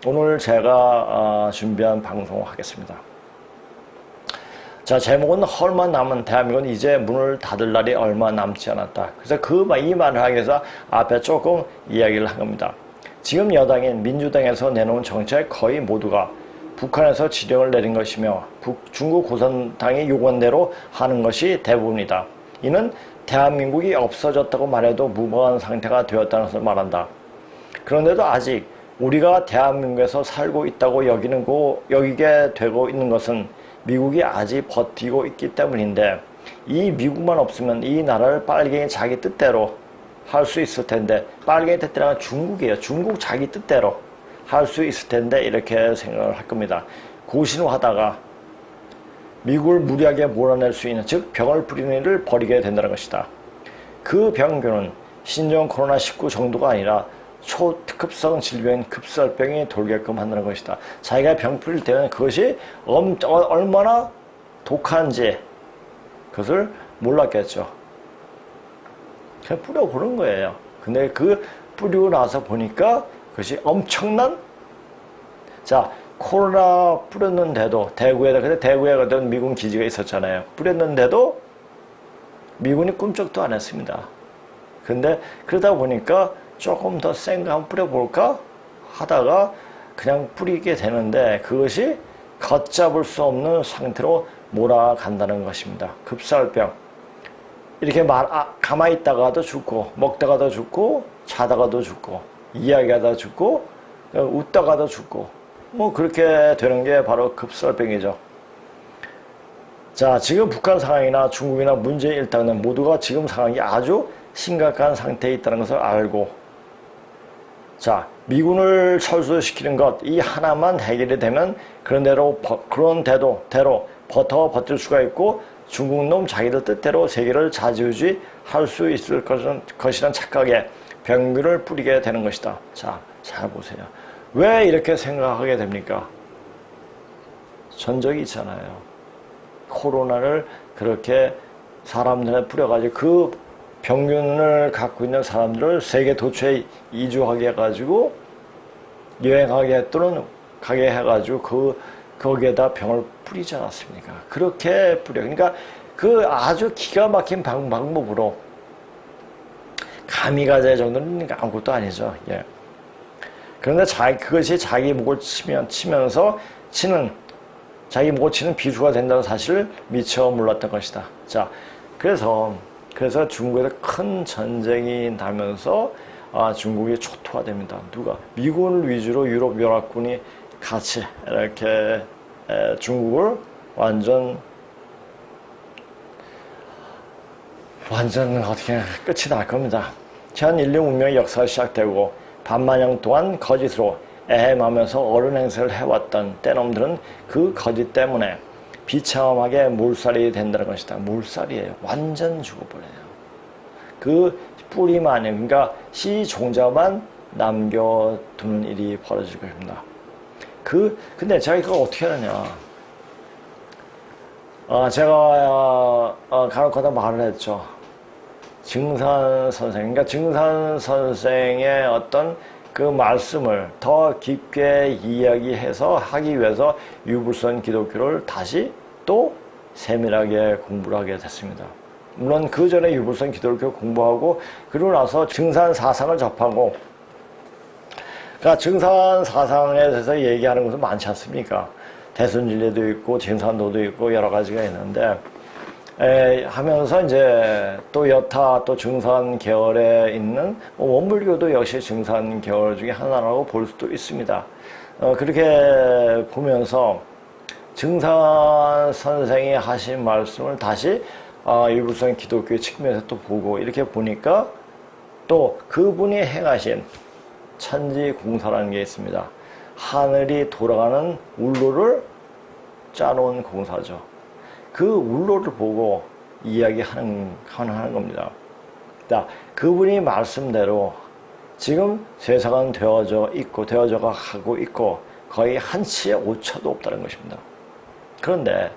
오늘 제가 준비한 방송을 하겠습니다. 자, 제목은 얼마 남은 대한민국은 이제 문을 닫을 날이 얼마 남지 않았다. 그래서 이 말을 하기 위해서 앞에 조금 이야기를 한 겁니다. 지금 여당인 민주당에서 내놓은 정책 거의 모두가 북한에서 지령을 내린 것이며 중국 공산당이 요구한 대로 하는 것이 대부분이다. 이는 대한민국이 없어졌다고 말해도 무방한 상태가 되었다는 것을 말한다. 그런데도 아직 우리가 대한민국에서 살고 있다고 여기게 되고 있는 것은 미국이 아직 버티고 있기 때문인데, 이 미국만 없으면 이 나라를 빨갱이 자기 뜻대로 할 수 있을 텐데, 빨갱이 뜻대로는 중국이에요. 중국 자기 뜻대로 할 수 있을 텐데 이렇게 생각을 할 겁니다. 고신호하다가 미국을 무리하게 몰아낼 수 있는, 즉 병을 부리는 일을 벌이게 된다는 것이다. 그 병균은 신종 코로나19 정도가 아니라 초특급성 질병인 급살병이 돌게끔 한다는 것이다. 자기가 병 풀릴 때는 그것이 얼마나 독한지 그것을 몰랐겠죠. 그냥 뿌려보는 거예요. 근데 뿌리고 나서 보니까 그것이 엄청난, 자, 코로나 뿌렸는데도 그때 대구에 어떤 미군 기지가 있었잖아요. 뿌렸는데도 미군이 꿈쩍도 안 했습니다. 근데 그러다 보니까 조금 더 센 거 한번 뿌려볼까 하다가 그냥 뿌리게 되는데, 그것이 걷잡을 수 없는 상태로 몰아간다는 것입니다. 급살병. 이렇게 가만히 있다가도 죽고, 먹다가도 죽고, 자다가도 죽고, 이야기하다가 죽고, 웃다가도 죽고, 그렇게 되는 게 바로 급살병이죠. 자, 지금 북한 상황이나 중국이나 문재인 일당은 모두가 지금 상황이 아주 심각한 상태에 있다는 것을 알고, 자, 미군을 철수시키는 것, 이 하나만 해결이 되면 그런대로 버틸 수가 있고, 중국놈 자기들 뜻대로 세계를 좌지우지 할 수 있을 것이란 착각에 병균을 뿌리게 되는 것이다. 자, 잘 보세요. 왜 이렇게 생각하게 됩니까? 전적이 있잖아요. 코로나를 그렇게 사람들에 뿌려가지고 그 병균을 갖고 있는 사람들을 세계 도처에 이주하게 해가지고 여행하게 또는 가게 해가지고 거기에다 병을 뿌리지 않았습니까? 그렇게 뿌려. 그러니까 아주 기가 막힌 방법으로, 가미가제 정도는 아무것도 아니죠. 예. 그런데 그것이 자기 목을 치면서 자기 목을 치는 비수가 된다는 사실을 미처 몰랐던 것이다. 자, 그래서 중국에서 큰 전쟁이 나면서 중국이 초토화됩니다. 미군을 위주로 유럽 연합군이 같이 이렇게 중국을 완전 어떻게 끝이 날 겁니다. 현 인류 문명의 역사가 시작되고 반만년 동안 거짓으로 애헴하면서 어른 행세를 해왔던 때놈들은 그 거짓 때문에 비참하게 몰살이 된다는 것이다. 몰살이에요. 완전 죽어버려요. 그 뿌리만, 그러니까 씨 종자만 남겨두는 일이 벌어질 것입니다. 근데 제가 이거 어떻게 하느냐. 제가 간혹가다 말을 했죠. 증산 선생, 그러니까 증산 선생의 어떤 그 말씀을 더 깊게 이야기해서 하기 위해서 유불선 기독교를 다시 또 세밀하게 공부를 하게 됐습니다. 물론 그 전에 유불선 기독교 공부하고 그러고 나서 증산 사상을 접하고, 그러니까 증산 사상에 대해서 얘기하는 것은 많지 않습니까? 대순진리도 있고 증산도도 있고 여러 가지가 있는데, 하면서 이제 또 여타 또 증산 계열에 있는 원불교도 역시 증산 계열 중에 하나라고 볼 수도 있습니다. 그렇게 보면서 증산 선생이 하신 말씀을 다시 유불선 기독교의 측면에서 또 보고, 이렇게 보니까 또 그분이 행하신 천지공사라는 게 있습니다. 하늘이 돌아가는 울로를 짜놓은 공사죠. 그 울로를 보고 이야기하는 겁니다. 자, 그분이 말씀대로 지금 세상은 되어져 가고 있고 거의 한치의 오차도 없다는 것입니다. 그런데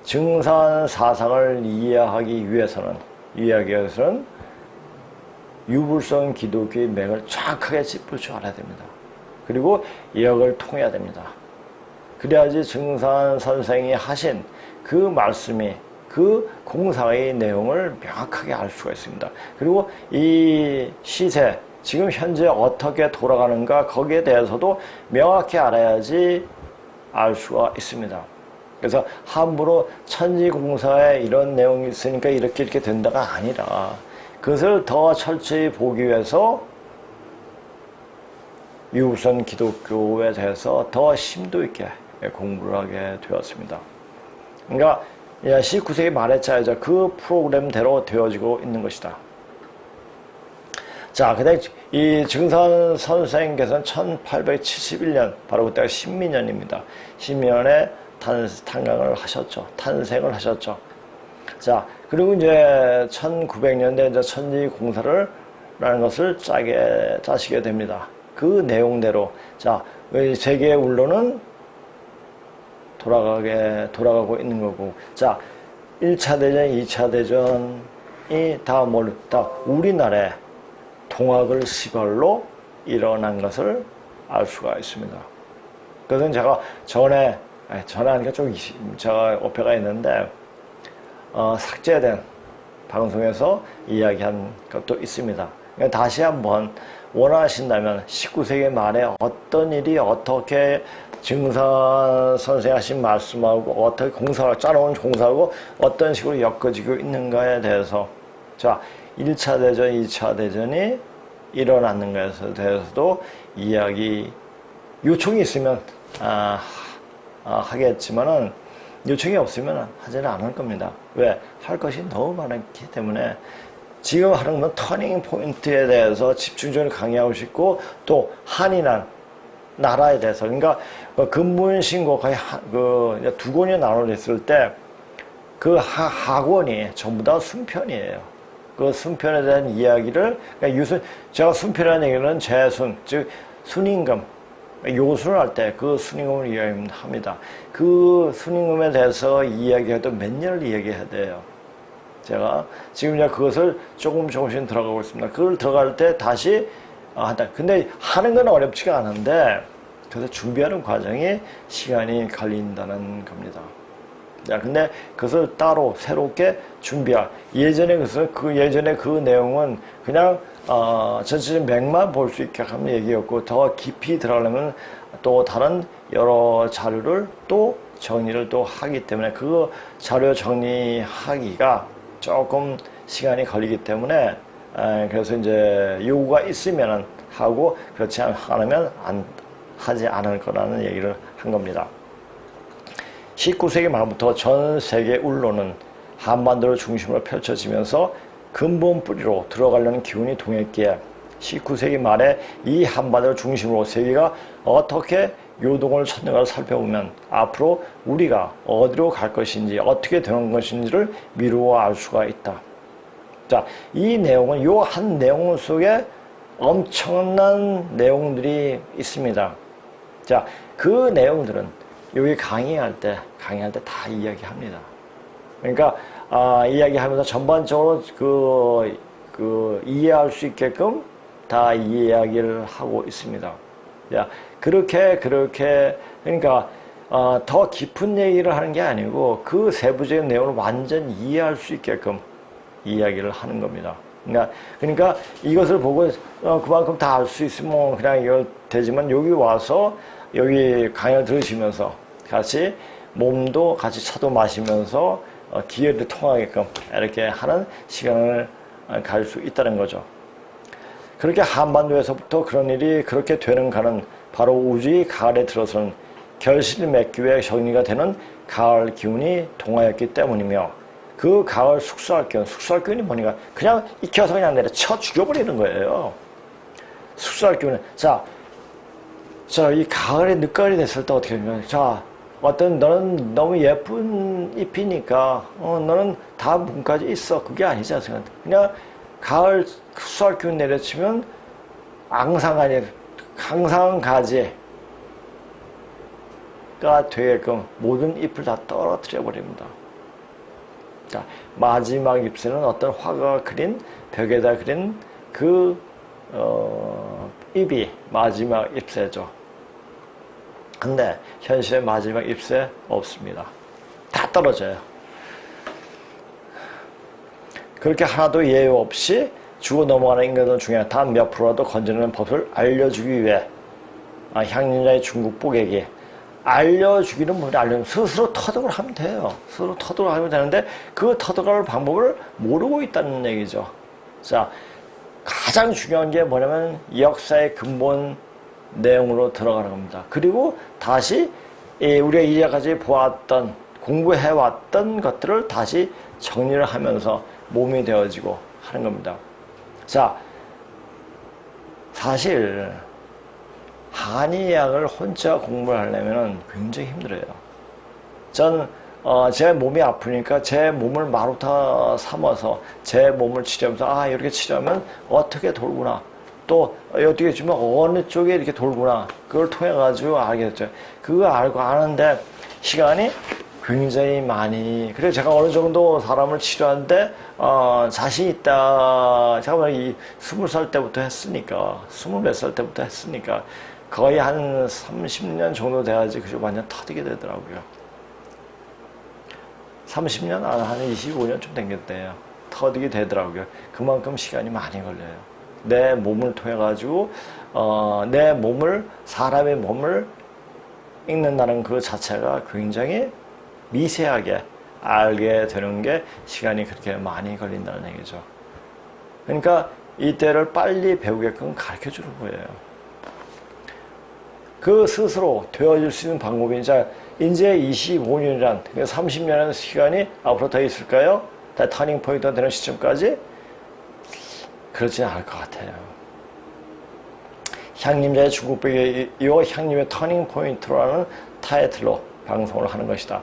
증산 사상을 이해하기 위해서는 유불선 기독교의 맥을 정확하게 짚을 줄 알아야 됩니다. 그리고 역을 통해야 됩니다. 그래야지 증산 선생이 하신 그 말씀이 그 공사의 내용을 명확하게 알 수가 있습니다. 그리고 이 시세, 지금 현재 어떻게 돌아가는가 거기에 대해서도 명확히 알아야지 알 수가 있습니다. 그래서 함부로 천지공사에 이런 내용이 있으니까 이렇게 된다가 아니라 그것을 더 철저히 보기 위해서 유우선 기독교에 대해서 더 심도 있게 공부를 하게 되었습니다. 그러니까 19세기 말에짜여서 그 프로그램대로 되어지고 있는 것이다. 자, 근데 이 증산 선생께서는 1871년, 바로 그때가 신민년입니다. 신민년에 탄광을 하셨죠. 탄생을 하셨죠. 자, 그리고 이제 1900년대 이제 천지공사를 라는 것을 짜시게 됩니다. 그 내용대로, 자, 세계의 운론은 돌아가고 있는 거고, 자, 1차 대전, 2차 대전이 다 우리나라에 동학을 시발로 일어난 것을 알 수가 있습니다. 그것은 제가 전에 하니까 좀 제가 어폐가 있는데, 삭제된 방송에서 이야기한 것도 있습니다. 그러니까 다시 한번 원하신다면 19세기 말에 어떤 일이 어떻게 증산 선생 하신 말씀하고 어떻게 공사를 짜놓은 공사하고 어떤 식으로 엮어지고 있는가에 대해서, 자, 1차 대전, 2차 대전이 일어났는 것에 대해서도 이야기 요청이 있으면 하겠지만은 요청이 없으면 하지는 않을 겁니다. 왜? 할 것이 너무 많기 때문에 지금 하는 건 터닝 포인트에 대해서 집중적으로 강의하고 싶고, 또 한인한 나라에 대해서, 그러니까 근문신고 거의 두 권이 나눠졌을 때 그 하권이 전부 다 순편이에요. 그 순편에 대한 이야기를, 그러니까 제가 순편이라는 얘기는 재순, 즉 순임금, 요순을 할 때 그 순임금을 이야기합니다. 그 순임금에 대해서 이야기해도 몇 년을 이야기해야 돼요. 제가 지금 이제 그것을 조금씩 들어가고 있습니다. 그걸 들어갈 때 다시 한다. 근데 하는 건 어렵지가 않은데, 그래서 준비하는 과정이 시간이 걸린다는 겁니다. 자, 근데 그것을 따로 새롭게 예전에 그 내용은 그냥 전체적인 맥만 볼 수 있게 하는 얘기였고, 더 깊이 들어가려면 또 다른 여러 자료를 또 정리를 또 하기 때문에 그 자료 정리하기가 조금 시간이 걸리기 때문에, 그래서 이제 요구가 있으면 하고 그렇지 않으면 하지 않을 거라는 얘기를 한 겁니다. 19세기 말부터 전 세계 운론은 한반도를 중심으로 펼쳐지면서 근본 뿌리로 들어가려는 기운이 동했기에 19세기 말에 이 한반도를 중심으로 세계가 어떻게 요동을 찾는가를 살펴보면 앞으로 우리가 어디로 갈 것인지 어떻게 되는 것인지를 미루어 알 수가 있다. 자, 이 내용은 요 한 내용 속에 엄청난 내용들이 있습니다. 자, 그 내용들은 여기 강의할 때 다 이야기합니다. 그러니까 이야기하면서 전반적으로 이해할 수 있게끔 다 이야기를 하고 있습니다. 자, 그렇게 그러니까 더 깊은 얘기를 하는 게 아니고 그 세부적인 내용을 완전 이해할 수 있게끔 이야기를 하는 겁니다. 그러니까 이것을 보고 그만큼 다 알 수 있으면 그냥 이거 되지만, 여기 와서 여기 강의를 들으시면서 같이 몸도 같이 차도 마시면서 기회를 통하게끔 이렇게 하는 시간을 갈 수 있다는 거죠. 그렇게 한반도에서부터 그런 일이 그렇게 되는가는 바로 우주의 가을에 들어서는 결실맺기에 정리가 되는 가을 기운이 동하였기 때문이며, 그 가을 숙소할 기운이 뭐니까 그냥 익혀서 그냥 내려쳐 죽여버리는 거예요. 숙소할 기운은, 이 가을에 늦가을이 됐을 때 어떻게 되냐면, 너는 너무 예쁜 잎이니까 너는 다음 분까지 있어. 그게 아니지 않습니까? 그냥 가을 수확 기운 내려치면 항상 가지가 되게끔 모든 잎을 다 떨어뜨려 버립니다. 자, 마지막 잎새는 어떤 화가가 그린, 벽에다 그린 그 잎이 마지막 잎새죠. 근데 현실의 마지막 잎새 없습니다. 다 떨어져요. 그렇게 하나도 예외 없이 죽어 넘어가는 인간들 중에 단 몇 프로라도 건져내는 법을 알려주기 위해 향림자의 중국복에게 알려주기는 뭐냐, 알려주면 스스로 터득을 하면 돼요. 스스로 터득을 하면 되는데 그 터득할 방법을 모르고 있다는 얘기죠. 자, 가장 중요한 게 뭐냐면 역사의 근본 내용으로 들어가는 겁니다. 그리고 다시 우리가 이제까지 보았던, 공부해왔던 것들을 다시 정리를 하면서 몸이 되어지고 하는 겁니다. 자, 사실 한의학을 혼자 공부를 하려면 굉장히 힘들어요. 전 제 몸이 아프니까 제 몸을 마루타 삼아서 제 몸을 치료하면서 이렇게 치료하면 어떻게 돌구나, 또 어떻게 주면 어느 쪽에 이렇게 돌구나, 그걸 통해 가지고 알게 됐죠. 그거 알고 아는데 시간이 굉장히 많이, 그래서 제가 어느 정도 사람을 치료하는데 자신 있다. 제가 20살 때부터 했으니까, 20몇 살 때부터 했으니까 거의 한 30년 정도 돼야지 그저 완전 터지게 되더라고요. 30년? 한 25년 좀 된겠대요. 터지게 되더라고요. 그만큼 시간이 많이 걸려요. 내 몸을 통해 가지고 내 몸을, 사람의 몸을 읽는다는 그 자체가 굉장히 미세하게 알게 되는 게 시간이 그렇게 많이 걸린다는 얘기죠. 그러니까 이때를 빨리 배우게끔 가르쳐 주는 거예요. 그 스스로 되어질 수 있는 방법이 이제 25년이란 30년의 시간이 앞으로 더 있을까요? 다 터닝 포인트가 되는 시점까지? 그렇지는 않을 것 같아요. 향림자의 중국백에 이어 향림의 터닝 포인트라는 타이틀로 방송을 하는 것이다.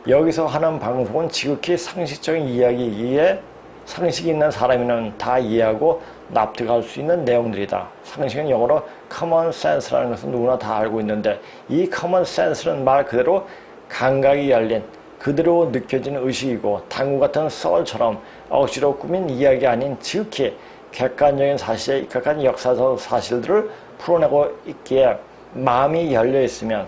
여기서 하는 방송은 지극히 상식적인 이야기이기에 상식이 있는 사람이면 다 이해하고 납득할 수 있는 내용들이다. 상식은 영어로 common sense라는 것은 누구나 다 알고 있는데, 이 common sense는 말 그대로 감각이 열린, 그대로 느껴지는 의식이고 당구 같은 썰처럼 억지로 꾸민 이야기 아닌 지극히 객관적인 사실에 입각한 역사적 사실들을 풀어내고 있기에 마음이 열려 있으면,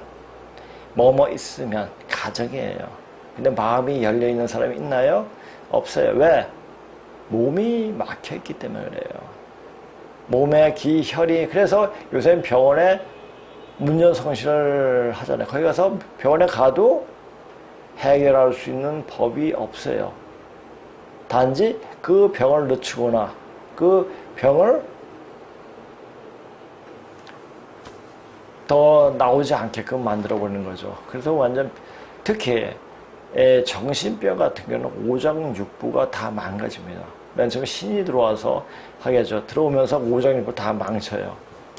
뭐뭐 있으면 가정이에요. 근데 마음이 열려 있는 사람이 있나요? 없어요. 왜? 몸이 막혀있기 때문에 그래요. 몸의 기, 혈이, 그래서 요새 병원에 문전성시를 하잖아요. 거기 가서 병원에 가도 해결할 수 있는 법이 없어요. 단지 그 병을 늦추거나 그 병을 더 나오지 않게끔 만들어버리는 거죠. 그래서 완전, 특히 정신병 같은 경우는 오장육부가 다 망가집니다. 맨 처음에 신이 들어와서 하겠죠. 들어오면서 오장육부 다 망쳐요.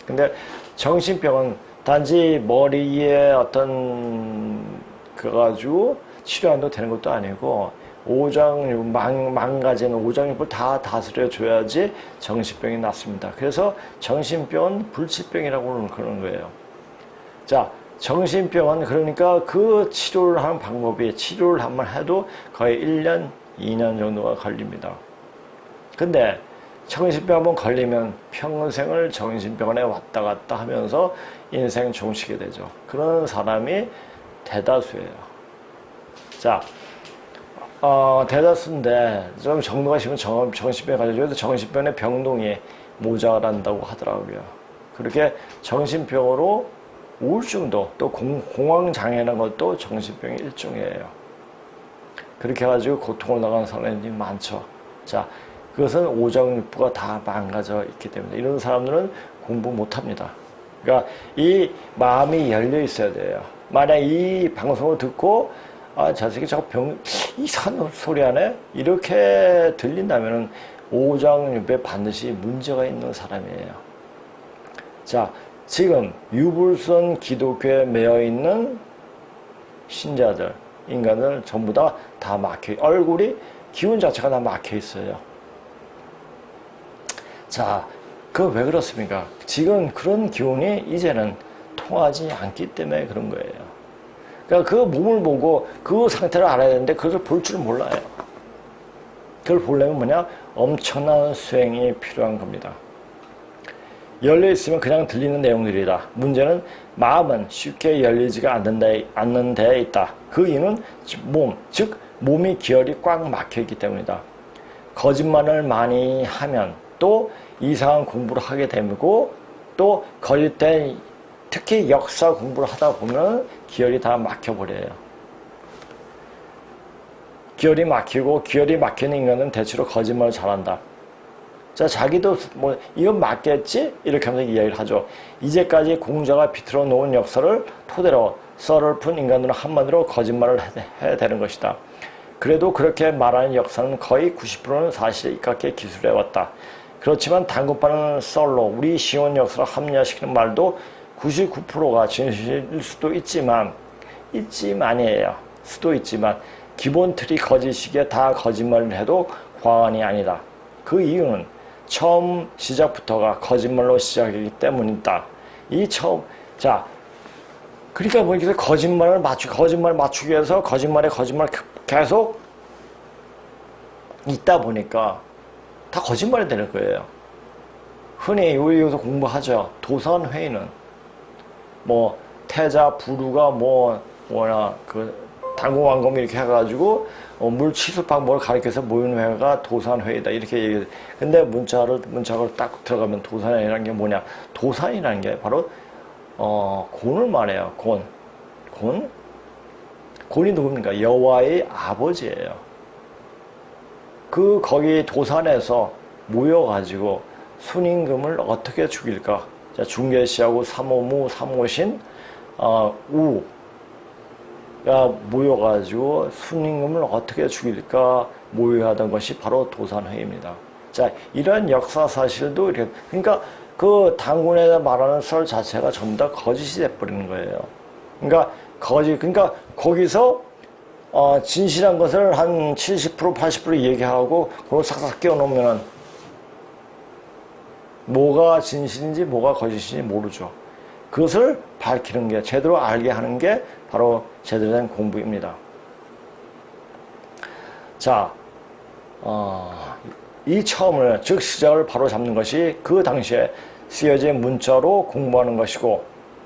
근데 정신병은 단지 머리에 어떤 가지고 치료한다고 되는 것도 아니고 오장육, 망가지는 오장육부를 다 다스려 줘야지 정신병이 낫습니다. 그래서 정신병은 불치병이라고 그러는 거예요. 자, 정신병은 그러니까 그 치료를 하는 방법이, 치료를 한번 해도 거의 1년, 2년 정도가 걸립니다. 근데 정신병 한번 걸리면 평생을 정신병원에 왔다 갔다 하면서 인생 종치게 되죠. 그런 사람이 대다수예요. 자, 대다수인데 좀 정도가 심한 정신병에 가지고 정신병의 병동이 모자란다고 하더라고요. 그렇게 정신병으로 우울증도, 또 공황장애라는 것도 정신병의 일종이에요. 그렇게 해가지고 고통을 나가는 사람들이 많죠. 자, 그것은 오장육부가 다 망가져 있기 때문에 이런 사람들은 공부 못합니다. 그러니까 이 마음이 열려 있어야 돼요. 만약 이 방송을 듣고 저 새끼 저거 이상한 소리 하네? 이렇게 들린다면은 오장육부에 반드시 문제가 있는 사람이에요. 자, 지금 유불선 기독교에 매여 있는 신자들, 인간들 전부 다 막혀, 얼굴이, 기운 자체가 다 막혀 있어요. 자, 그 왜 그렇습니까? 지금 그런 기운이 이제는 통하지 않기 때문에 그런 거예요. 그러니까 그 몸을 보고 그 상태를 알아야 되는데 그걸 볼 줄 몰라요. 그걸 보려면 뭐냐? 엄청난 수행이 필요한 겁니다. 열려 있으면 그냥 들리는 내용들이다. 문제는 마음은 쉽게 열리지가 않는 데에 있다. 그 이유는 즉 몸이 기혈이 꽉 막혀 있기 때문이다. 거짓말을 많이 하면 또 이상한 공부를 하게 되고 또 거짓 때 특히 역사 공부를 하다 보면 기혈이 다 막혀버려요. 기혈이 막히고 기혈이 막히는 인간은 대체로 거짓말을 잘한다. 자, 자기도 뭐 이건 맞겠지? 이렇게 하면서 이야기를 하죠. 이제까지 공자가 비틀어 놓은 역사를 토대로 썰을 푼 인간들은 한마디로 거짓말을 해야 되는 것이다. 그래도 그렇게 말하는 역사는 거의 90%는 사실에 입각해 기술해왔다. 그렇지만 당급하는 썰로 우리 시온 역사를 합리화시키는 말도 99%가 진실일 수도 있지만이에요. 기본 틀이 거짓이기에 다 거짓말을 해도 과언이 아니다. 그 이유는 처음 시작부터가 거짓말로 시작이기 때문이다. 그러니까 뭐 이렇게 거짓말 맞추기 위해서 거짓말 계속 있다 보니까 다 거짓말이 되는 거예요. 흔히 여기서 공부하죠. 도산회의는 뭐 태자 부류가 당공왕검 이렇게 해가지고 물 취수 방법을 가르쳐서 모이는 회가 도산회의다 이렇게 얘기해요. 근데 문자를 딱 들어가면 도산이라는 게 뭐냐? 도산이라는 게 바로 곤을 말해요. 곤이 누굽니까? 여호와의 아버지예요. 거기 도산에서 모여가지고 순임금을 어떻게 죽일까? 자, 중계시하고 삼오무, 삼오신, 우가 모여가지고 순임금을 어떻게 죽일까 모여하던 것이 바로 도산회의입니다. 자, 이런 역사 사실도 이렇게, 그러니까 그 당군에 말하는 설 자체가 전부 다 거짓이 돼버리는 거예요. 그러니까 거기서 진실한 것을 한 70%, 80% 얘기하고 그걸 싹싹 끼워놓으면은 뭐가 진실인지 뭐가 거짓인지 모르죠. 그것을 밝히는 게, 제대로 알게 하는 게 바로 제대로 된 공부입니다. 자, 이 처음을, 즉 시작을 바로 잡는 것이 그 당시에 쓰여진 문자로 공부하는 것이고,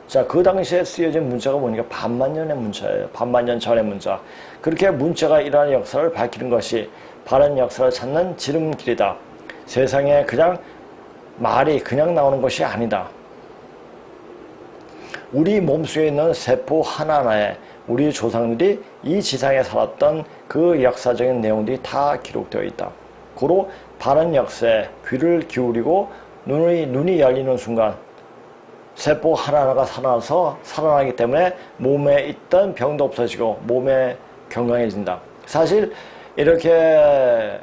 자, 그 당시에 쓰여진 문자가 뭐니까 반만년의 문자예요. 반만년 전의 문자. 그렇게 문자가 일어나는 역사를 밝히는 것이 바른 역사를 찾는 지름길이다. 세상에 그냥 말이 그냥 나오는 것이 아니다. 우리 몸속에 있는 세포 하나하나에 우리 조상들이 이 지상에 살았던 그 역사적인 내용들이 다 기록되어 있다. 고로 바른 역사에 귀를 기울이고 눈이 열리는 순간 세포 하나하나가 살아나기 때문에 몸에 있던 병도 없어지고 몸에 건강해진다. 사실 이렇게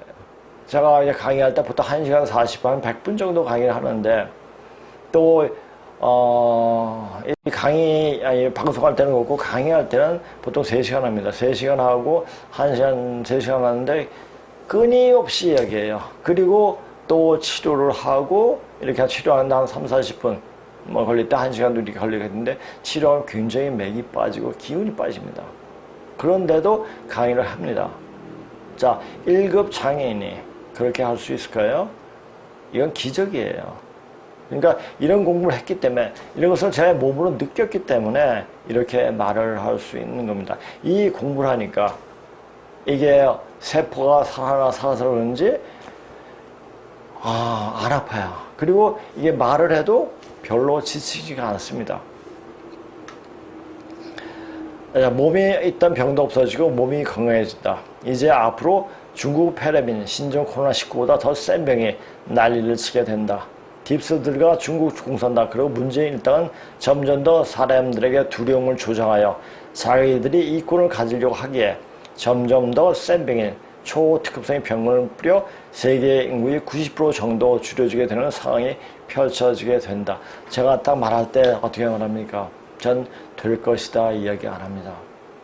제가 이제 강의할 때 보통 1시간 40분, 100분 정도 강의를 하는데 또 이 방송할 때는 그렇고 강의할 때는 보통 3시간 합니다. 3시간 하고 1시간, 3시간 하는데 끊임없이 이야기해요. 그리고 또 치료를 하고 이렇게 치료하는데 한 3, 40분 걸릴 때 1시간도 이렇게 걸리겠는데 치료하면 굉장히 맥이 빠지고 기운이 빠집니다. 그런데도 강의를 합니다. 자, 1급 장애인이 그렇게 할 수 있을까요? 이건 기적이에요. 그러니까 이런 공부를 했기 때문에 이런 것을 제 몸으로 느꼈기 때문에 이렇게 말을 할 수 있는 겁니다. 이 공부를 하니까 이게 세포가 살아서 그런지 안 아파요. 그리고 이게 말을 해도 별로 지치지가 않습니다. 몸에 있던 병도 없어지고 몸이 건강해진다. 이제 앞으로 중국 페레빈 신종 코로나19보다 더 센 병이 난리를 치게 된다. 딥스들과 중국 공산당 그리고 문재인 일당은 점점 더 사람들에게 두려움을 조장하여 자기들이 이권을 가지려고 하기에 점점 더 센 병인 초특급성의 병을 뿌려 세계 인구의 90% 정도 줄여지게 되는 상황이 펼쳐지게 된다. 제가 딱 말할 때 어떻게 말합니까? 전 될 것이다 이야기 안 합니다.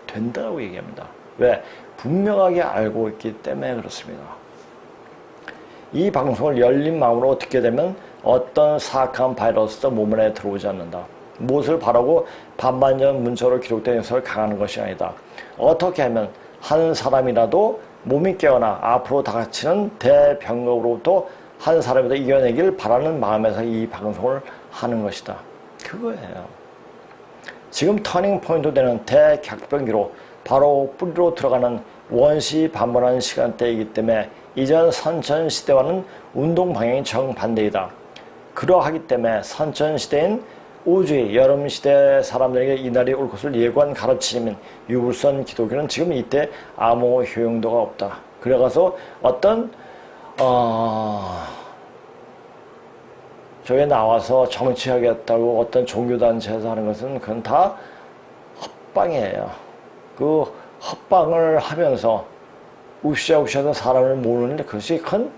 된다고 얘기합니다. 왜? 분명하게 알고 있기 때문에 그렇습니다. 이 방송을 열린 마음으로 듣게 되면 어떤 사악한 바이러스도 몸 안에 들어오지 않는다. 무엇을 바라고 반만년 문자로 기록된 역사를 강하는 것이 아니다. 어떻게 하면 한 사람이라도 몸이 깨어나 앞으로 닥치는 대병력으로부터 한 사람이라도 이겨내길 바라는 마음에서 이 방송을 하는 것이다. 그거예요. 지금 터닝 포인트 되는 대격변기로 바로 뿌리로 들어가는 원시 반번한 시간대이기 때문에 이전 선천시대와는 운동 방향이 정반대이다. 그러하기 때문에 선천시대인 우주의 여름시대 사람들에게 이날이 올 것을 예고한 가르침인 유불선 기독교는 지금 이때 아무 효용도가 없다. 그래가서 어떤 저게 나와서 정치하겠다고 어떤 종교단체에서 하는 것은 그건 다 헛방이에요. 그 헛방을 하면서 우시아우시아서 사람을 모르는데 그것이 큰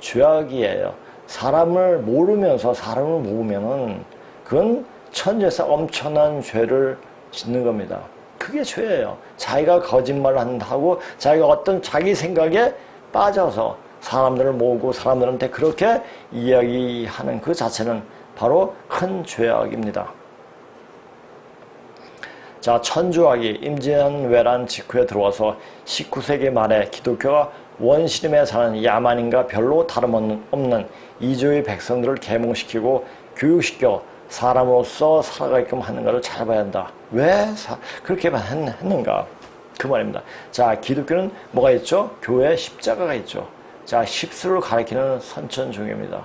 죄악이에요. 사람을 모르면서 사람을 모으면은 그건 천재에서 엄청난 죄를 짓는 겁니다. 그게 죄예요. 자기가 거짓말을 한다고 자기가 어떤 자기 생각에 빠져서 사람들을 모으고 사람들한테 그렇게 이야기하는 그 자체는 바로 큰 죄악입니다. 자, 천주학이 임진왜란 직후에 들어와서 19세기 말에 기독교가 원시림에 사는 야만인과 별로 다름없는 이주의 백성들을 계몽시키고 교육시켜 사람으로서 살아가게끔 하는 것을 잘 봐야 한다. 왜 그렇게만 했는가? 그 말입니다. 자, 기독교는 뭐가 있죠? 교회에 십자가가 있죠. 자, 십수를 가리키는 선천종교입니다.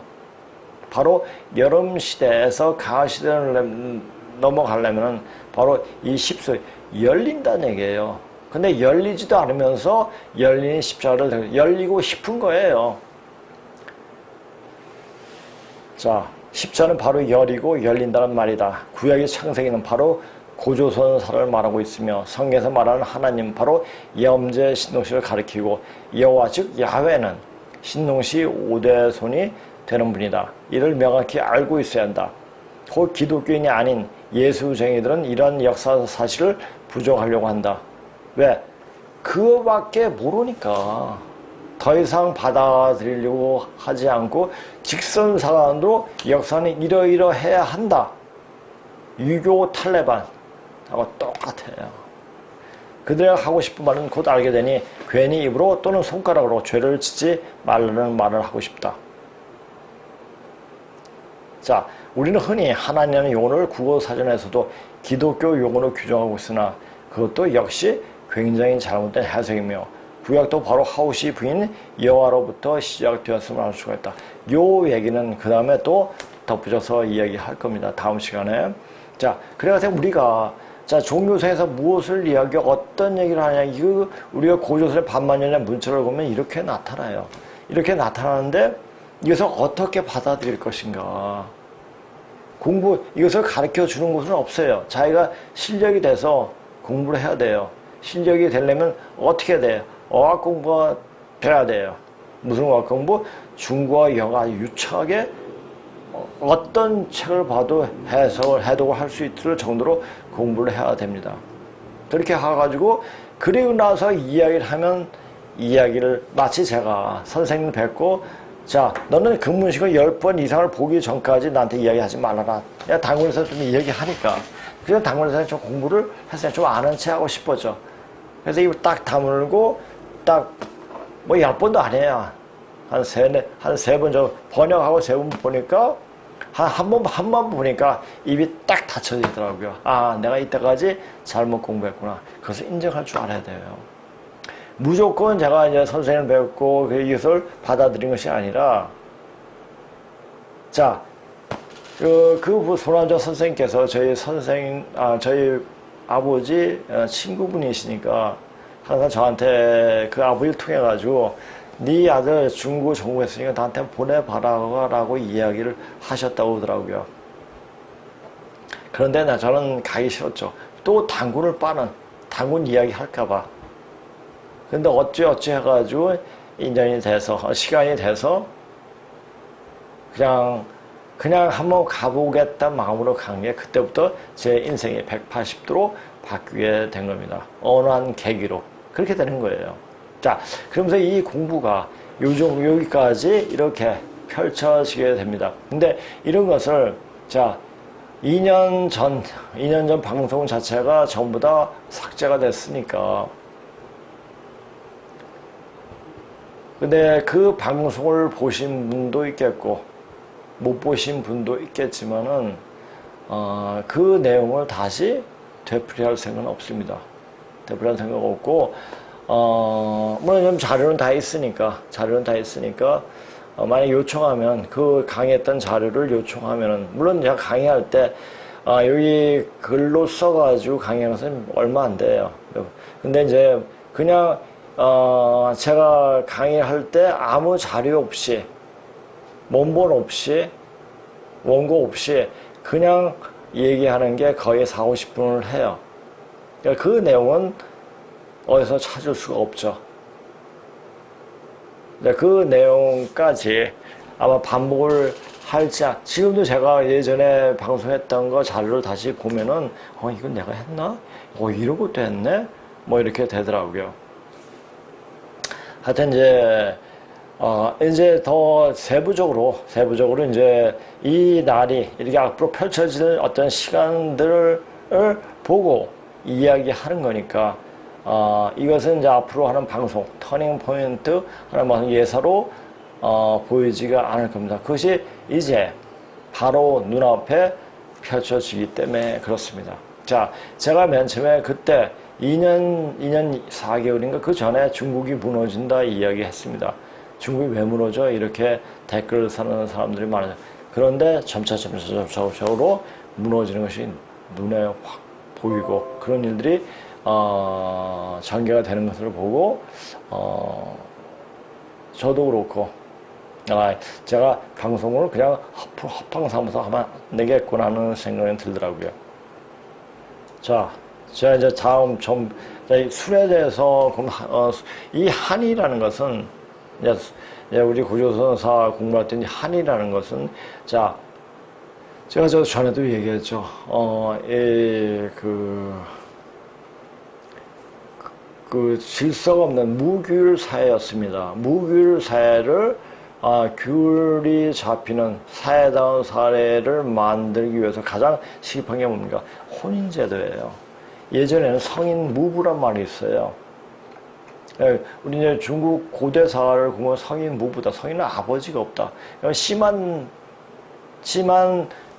바로 여름 시대에서 가을 시대를 넘어가려면 바로 이 십수 열린다는 얘기예요. 근데 열리지도 않으면서 열리는 십자가를 열리고 싶은 거예요. 자, 십자는 바로 열리고 열린다는 말이다. 구약의 창세기는 바로 고조선사를 말하고 있으며 성경에서 말하는 하나님 바로 염제 신동씨를 가리키고 여호와 즉 야훼는 신동씨 5대 손이 되는 분이다. 이를 명확히 알고 있어야 한다. 혹 기독교인이 아닌 예수쟁이들은 이런 역사 사실을 부정하려고 한다. 왜? 그거밖에 모르니까 더 이상 받아들이려고 하지 않고 직선상으로 역사는 이러이러해야 한다. 유교 탈레반하고 똑같아요. 그들이 하고 싶은 말은 곧 알게 되니 괜히 입으로 또는 손가락으로 죄를 짓지 말라는 말을 하고 싶다. 자, 우리는 흔히 하나님이라는 용어를 국어사전에서도 기독교 용어로 규정하고 있으나 그것도 역시 굉장히 잘못된 해석이며 구약도 바로 하우시 부인 여호와로부터 시작되었음을 알 수가 있다. 요 얘기는 그 다음에 또 덧붙여서 이야기할 겁니다. 다음 시간에. 자, 그래서 우리가 자, 종교사에서 무엇을 이야기하고 어떤 얘기를 하냐. 이거 우리가 고조선의 반만년의 문자를 보면 이렇게 나타나요. 이렇게 나타나는데 이것을 어떻게 받아들일 것인가. 이것을 가르쳐 주는 곳은 없어요. 자기가 실력이 돼서 공부를 해야 돼요. 실력이 되려면 어떻게 돼요? 어학 공부가 돼야 돼요. 무슨 어학 공부? 중국어, 영어 유창하게 어떤 책을 봐도 해석을 해독을 할 수 있을 정도로 공부를 해야 됩니다. 그렇게 해가지고 그리고 나서 이야기를 하면 이야기를 마치 제가 선생님 뵙고 자, 너는 근문식을 10번 이상을 보기 전까지 나한테 이야기하지 말아라. 야, 당군에서 좀 이야기하니까. 그래서 당군에서 좀 공부를 했어요. 좀 아는 체 하고 싶었죠. 그래서 이거 딱 다물고 딱 뭐 10번도 안 해요. 한 세 번 정도 번역하고 3번 보니까 한 번 보니까 입이 딱 닫혀지더라고요. 아, 내가 이때까지 잘못 공부했구나. 그것을 인정할 줄 알아야 돼요. 무조건 제가 이제 선생님을 배웠고 이것을 받아들인 것이 아니라 자, 그 손환정 선생님께서 저희 아버지 친구분이시니까 항상 저한테 그 아버지를 통해 가지고 네 아들 중고 전공했으니까 나한테 보내봐라라고 이야기를 하셨다고 하더라고요. 그런데 저는 가기 싫었죠. 또 당군을 빠는 당군 이야기 할까봐. 근데 어찌 해가지고 인연이 돼서 시간이 돼서 그냥 한번 가보겠다 마음으로 간 게 그때부터 제 인생이 180도로 바뀌게 된 겁니다. 어느 한 계기로 그렇게 되는 거예요. 자, 그러면서 이 공부가 여기까지 이렇게 펼쳐지게 됩니다. 근데 이런 것을 자 2년 전 방송 자체가 전부 다 삭제가 됐으니까 근데 그 방송을 보신 분도 있겠고 못 보신 분도 있겠지만은 그 내용을 다시 되풀이할 생각은 없습니다. 되풀이할 생각 없고 물론 자료는 다 있으니까 만약 요청하면 그 강의했던 자료를 요청하면은 물론 제가 강의할 때 여기 글로 써가지고 강의하는 것은 얼마 안 돼요. 근데 이제 그냥 제가 강의할 때 아무 자료 없이 원본 없이 원고 없이 그냥 얘기하는 게 거의 4, 50분을 해요. 그러니까 그 내용은 어디서 찾을 수가 없죠. 그 내용까지 아마 반복을 할지, 지금도 제가 예전에 방송했던 거 자료를 다시 보면은, 이건 내가 했나? 이런 것도 했네? 뭐 이렇게 되더라고요. 하여튼 이제 더 세부적으로 이제 이 날이 이렇게 앞으로 펼쳐질 어떤 시간들을 보고 이야기하는 거니까, 이것은 이제 앞으로 하는 방송, 터닝 포인트 하는 예사로, 보이지가 않을 겁니다. 그것이 이제 바로 눈앞에 펼쳐지기 때문에 그렇습니다. 자, 제가 맨 처음에 그때 2년 4개월인가 그 전에 중국이 무너진다 이야기 했습니다. 중국이 왜 무너져? 이렇게 댓글을 사는 사람들이 많아요. 그런데 점차적으로 무너지는 것이 눈에 확 보이고 그런 일들이 전개가 되는 것을 보고 저도 그렇고 제가 방송을 그냥 허팡 삼아서 하면 안 되겠구나 하는 생각이 들더라고요. 자, 제가 이제 다음 술에 대해서 이 한이라는 것은 이제 우리 고조선사 공부할 때 한이라는 것은 자 제가 전에도 얘기했죠. 그 질서가 없는 무규율 사회였습니다. 무규율 사회를 규율이 잡히는 사회다운 사회를 만들기 위해서 가장 시급한 게 뭡니까? 혼인제도예요. 예전에는 성인 무부란 말이 있어요. 우리 이제 중국 고대사를 보면 성인 무부다. 성인은 아버지가 없다. 씨만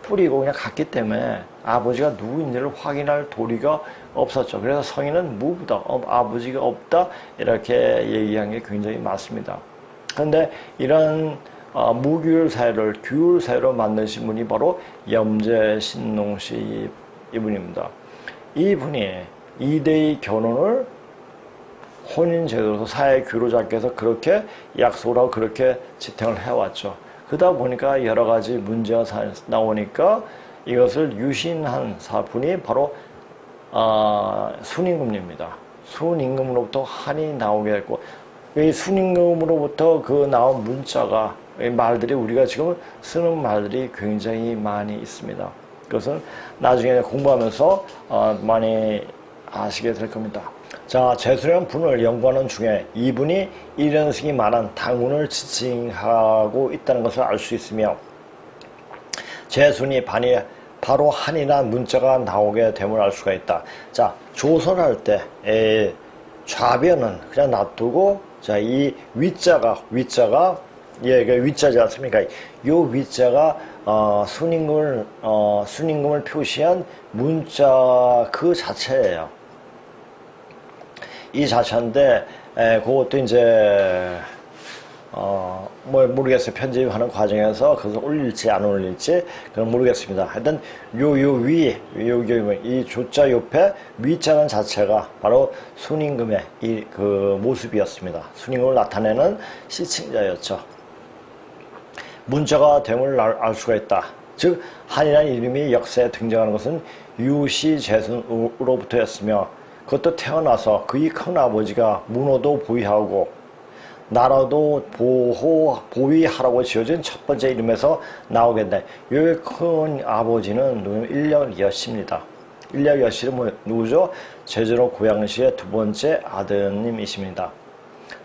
뿌리고 그냥 갔기 때문에 아버지가 누구인지를 확인할 도리가 없었죠. 그래서 성인은 무부다. 아버지가 없다. 이렇게 얘기한 게 굉장히 많습니다. 그런데 이런 무규율 사회를 규율 사회로 만드신 분이 바로 염제신농씨 이분입니다. 이분이 2대의 결혼을 혼인제도로 사회 규로 잡기 위해서 그렇게 약속을 하고 그렇게 지탱을 해왔죠. 그러다 보니까 여러 가지 문제가 나오니까 이것을 유신한 사분이 바로 순임금입니다. 순임금으로부터 한이 나오게 됐고 이 순임금으로부터 그 나온 문자가 말들이 우리가 지금 쓰는 말들이 굉장히 많이 있습니다. 그것은 나중에 공부하면서 많이 아시게 될 겁니다. 자, 제수령 분을 연구하는 중에 이분이 1년승이 말한 당운을 지칭하고 있다는 것을 알 수 있으며 제순이 바로 한이라는 문자가 나오게 됨을 알 수가 있다. 자, 조선할 때 좌변은 그냥 놔두고 자, 이 위자가 위자지 않습니까? 이 위자가 순임금을 표시한 문자 그 자체예요. 이 자체인데 그것도 이제 뭐 모르겠어요. 편집하는 과정에서 그것을 올릴지 안 올릴지 그건 모르겠습니다. 하여튼 이 조자 옆에 위자는 자체가 바로 순임금의 그 모습이었습니다. 순임금을 나타내는 시칭자였죠. 문자가 됨을 알 수가 있다. 즉 한이라는 이름이 역사에 등장하는 것은 유시제순으로부터였으며 그것도 태어나서 그의 큰 아버지가 문호도 보위하고 나라도 보위하라고 지어진 첫 번째 이름에서 나오겠네. 이 큰 아버지는 인력여씨입니다. 인력여씨는 누구죠? 제주도 고양시의 두 번째 아드님이십니다.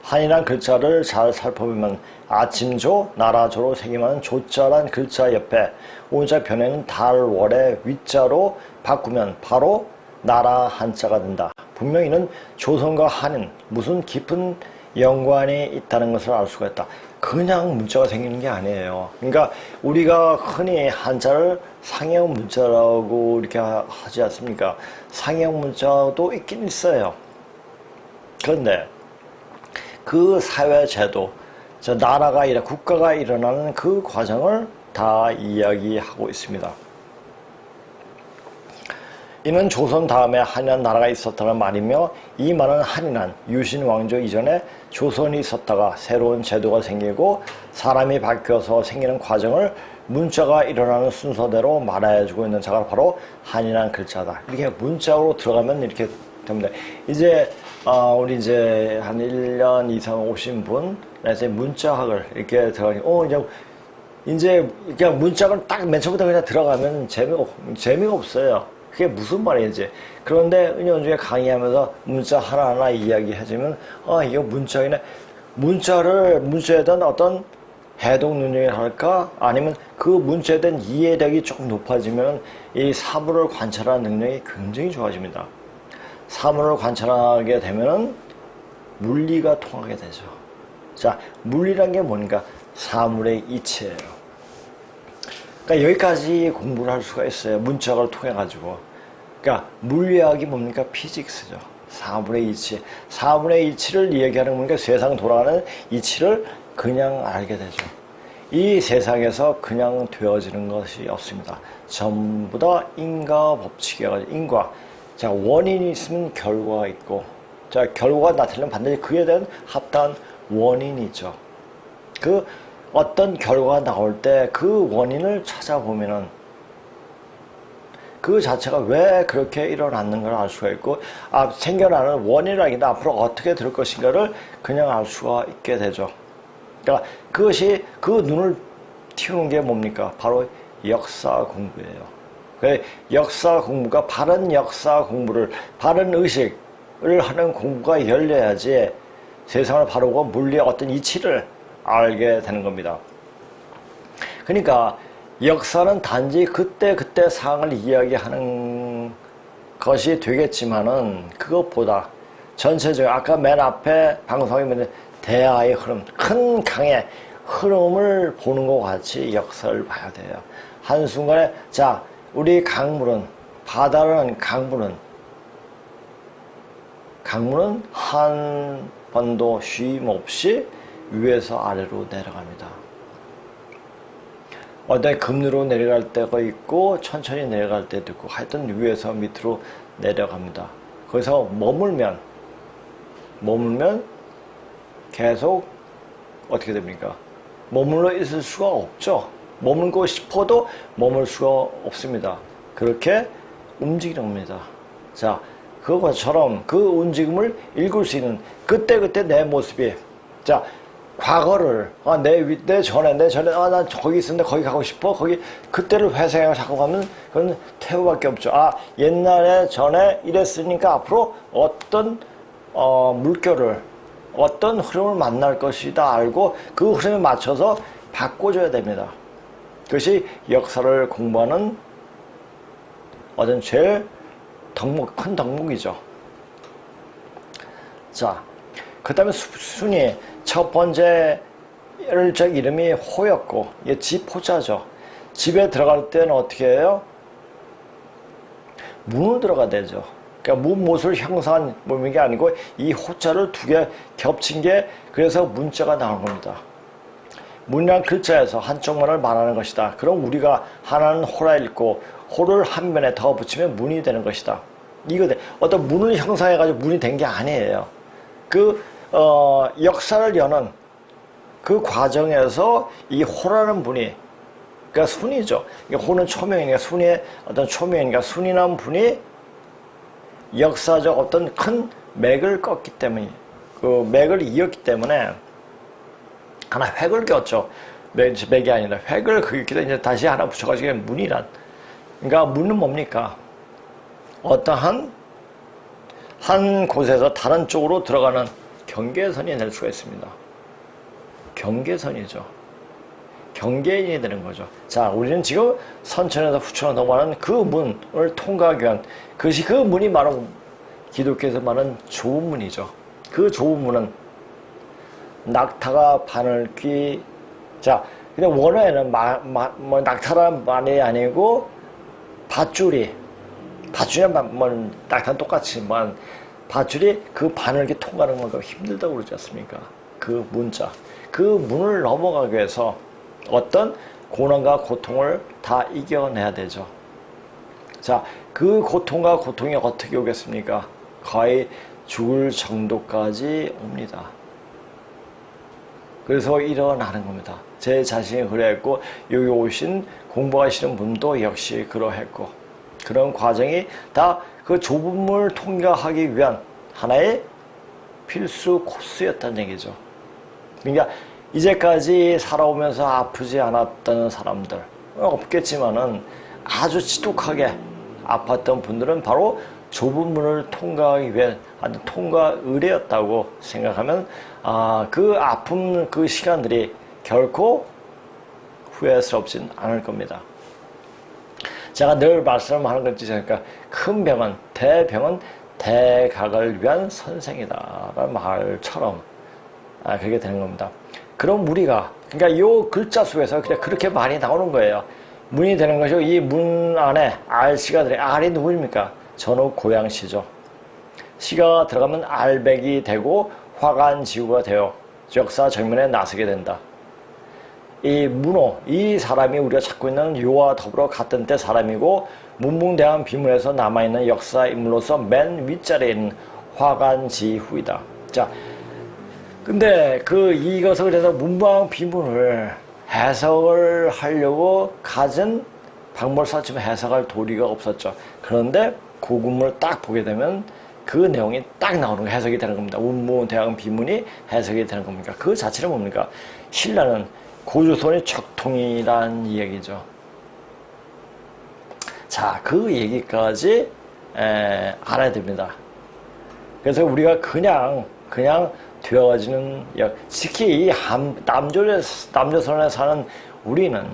한이란 글자를 잘 살펴보면 아침조, 나라조로 새김하는 조자란 글자 옆에 오자 변에는 달월의 위자로 바꾸면 바로 나라 한자가 된다. 분명히 이는 조선과 한인 무슨 깊은 연관이 있다는 것을 알 수가 있다. 그냥 문자가 생기는 게 아니에요. 그러니까 우리가 흔히 한자를 상형 문자라고 이렇게 하지 않습니까? 상형 문자도 있긴 있어요. 그런데 그 사회 제도, 나라가 국가가 일어나는 그 과정을 다 이야기하고 있습니다. 이는 조선 다음에 한이란 나라가 있었다는 말이며, 이 말은 한이란 유신 왕조 이전에 조선이 있었다가 새로운 제도가 생기고 사람이 바뀌어서 생기는 과정을 문자가 일어나는 순서대로 말해주고 있는 자가 바로 한이란 글자다. 이렇게 문자로 들어가면 이렇게 됩니다. 이제 우리 이제 한 1년 이상 오신 분, 그래서 문자학을 이렇게 들어가니, 이제 그냥 문자학을 딱 맨 처음부터 그냥 들어가면 재미가 없어요. 그게 무슨 말인지. 그런데 은연중에 강의하면서 문자 하나하나 이야기해주면, 이거 문자이네. 문자에 대한 어떤 해독 능력이 할까? 아니면 그 문자에 대한 이해력이 조금 높아지면 이 사물을 관찰하는 능력이 굉장히 좋아집니다. 사물을 관찰하게 되면 물리가 통하게 되죠. 자, 물리란 게 뭔가? 사물의 이치예요. 그러니까 여기까지 공부를 할 수가 있어요. 문자학을 통해 가지고. 그러니까 물리학이 뭡니까? 피직스죠. 사물의 이치. 사물의 이치를 이야기하는 거니까 세상 돌아가는 이치를 그냥 알게 되죠. 이 세상에서 그냥 되어지는 것이 없습니다. 전부 다 인과 법칙이어가지고, 인과. 자, 원인이 있으면 결과가 있고, 자, 결과가 나타나면 반드시 그에 대한 합당한 원인이 있죠. 그 어떤 결과가 나올 때 그 원인을 찾아보면은 그 자체가 왜 그렇게 일어났는가를 알 수가 있고, 생겨나는 원인이라기보다 앞으로 어떻게 될 것인가를 그냥 알 수가 있게 되죠. 그러니까 그것이 그 눈을 틔우는 게 뭡니까? 바로 역사 공부예요. 역사 공부가, 바른 역사 공부를, 바른 의식을 하는 공부가 열려야지 세상을 바르고 물리의 어떤 이치를 알게 되는 겁니다. 그러니까 역사는 단지 그때 상황을 이야기하는 것이 되겠지만은, 그것보다 전체적으로 아까 맨 앞에 방송에 보면 대하의 흐름, 큰 강의 흐름을 보는 것 같이 역사를 봐야 돼요. 한순간에, 자, 우리 강물은, 바다는 강물은 한 번도 쉼 없이 위에서 아래로 내려갑니다. 어떤 급류로 내려갈 때가 있고 천천히 내려갈 때도 있고, 하여튼 위에서 밑으로 내려갑니다. 거기서 머물면 계속 어떻게 됩니까? 머물러 있을 수가 없죠. 머물고 싶어도 머물 수가 없습니다. 그렇게 움직이는 겁니다. 자, 그것처럼 그 움직임을 읽을 수 있는 그때 내 모습이, 자, 과거를, 내 전에, 난 거기 있었는데 거기 가고 싶어. 그때를 회상하고 자꾸 가면 그건 태우밖에 없죠. 옛날에 전에 이랬으니까 앞으로 어떤, 물결을, 어떤 흐름을 만날 것이다 알고 그 흐름에 맞춰서 바꿔줘야 됩니다. 그것이 역사를 공부하는 어떤 제일 큰 덕목이죠. 자, 그 다음에 순위. 첫 번째 이름이 호였고, 이게 집 호자죠. 집에 들어갈 때는 어떻게 해요? 문을 들어가야 되죠. 그러니까 못을 형상한 몸인 게 아니고 이 호자를 두 개 겹친 게, 그래서 문자가 나온 겁니다. 문이란 글자에서 한쪽만을 말하는 것이다. 그럼 우리가 하나는 호라 읽고 호를 한 면에 더 붙이면 문이 되는 것이다. 이거 어떤 문을 형상해가지고 문이 된 게 아니에요. 역사를 여는 그 과정에서 이 호라는 분이, 그러니까 순이죠. 호는 초명이니까 순이의 어떤 초명이니까 순이라는 분이 역사적 어떤 큰 맥을 껐기 때문에, 그 맥을 이었기 때문에 하나 획을 그었죠. 맥이 아니라 획을 그었기 이제 다시 하나 붙여가지고 문이란. 그러니까 문은 뭡니까? 어떠한 한 곳에서 다른 쪽으로 들어가는 경계선이 될 수가 있습니다. 경계선이죠. 경계인이 되는 거죠. 자, 우리는 지금 선천에서 후천으로 넘어가는 그 문을 통과하기 위한, 그것이 그 문이 바로 기독교에서 말하는 좁은 문이죠. 그 좁은 문은 낙타가 바늘귀. 자, 근데 원어에는 뭐 낙타란 말이 아니고 밧줄이랑 뭐 낙타는 똑같지만 밧줄이 그 바늘귀 통과하는 건 힘들다고 그러지 않습니까? 그 문자, 그 문을 넘어가기 위해서 어떤 고난과 고통을 다 이겨내야 되죠. 자, 그 고통과 고통이 어떻게 오겠습니까? 거의 죽을 정도까지 옵니다. 그래서 일어나는 겁니다. 제 자신이 그랬고 여기 오신 공부하시는 분도 역시 그러했고 그런 과정이 다 그 좁음을 통과하기 위한 하나의 필수 코스였다는 얘기죠. 그러니까 이제까지 살아오면서 아프지 않았던 사람들 없겠지만은 아주 지독하게 아팠던 분들은 바로 좁은 문을 통과하기 위해 아주 통과 의례였다고 생각하면 그 아픔 그 시간들이 결코 후회스럽진 않을 겁니다. 제가 늘 말씀하는 것 있지 않습니까? 큰 병은 대병은 대각을 위한 선생이다 라는 말처럼 그렇게 되는 겁니다. 그럼 우리가 그러니까 이 글자 속에서 그냥 그렇게 많이 나오는 거예요. 문이 되는 것이고 이 문 안에 알씨가 들어요. 알이 누구입니까? 전후 고양시죠. 시가 들어가면 알백이 되고 화관지구가 되어 역사 정면에 나서게 된다. 이 문호, 이 사람이 우리가 찾고 있는 요와 더불어 같은 때 사람이고 문붕대왕 비문에서 남아있는 역사 인물로서 맨 윗자리에 있는 화관지후이다. 자, 근데 이것을 그래서 문붕대왕 비문을 해석을 하려고 가진 방법을 썼지만 해석할 도리가 없었죠. 그런데 고군문을 딱 보게 되면 그 내용이 딱 나오는 거 해석이 되는 겁니다. 문붕대왕 비문이 해석이 되는 겁니까? 그 자체는 뭡니까? 신라는 고조선의 척통이란 이야기죠. 자, 그 얘기까지 알아야 됩니다. 그래서 우리가 그냥 되어지는 특히 이 남조선에 사는 우리는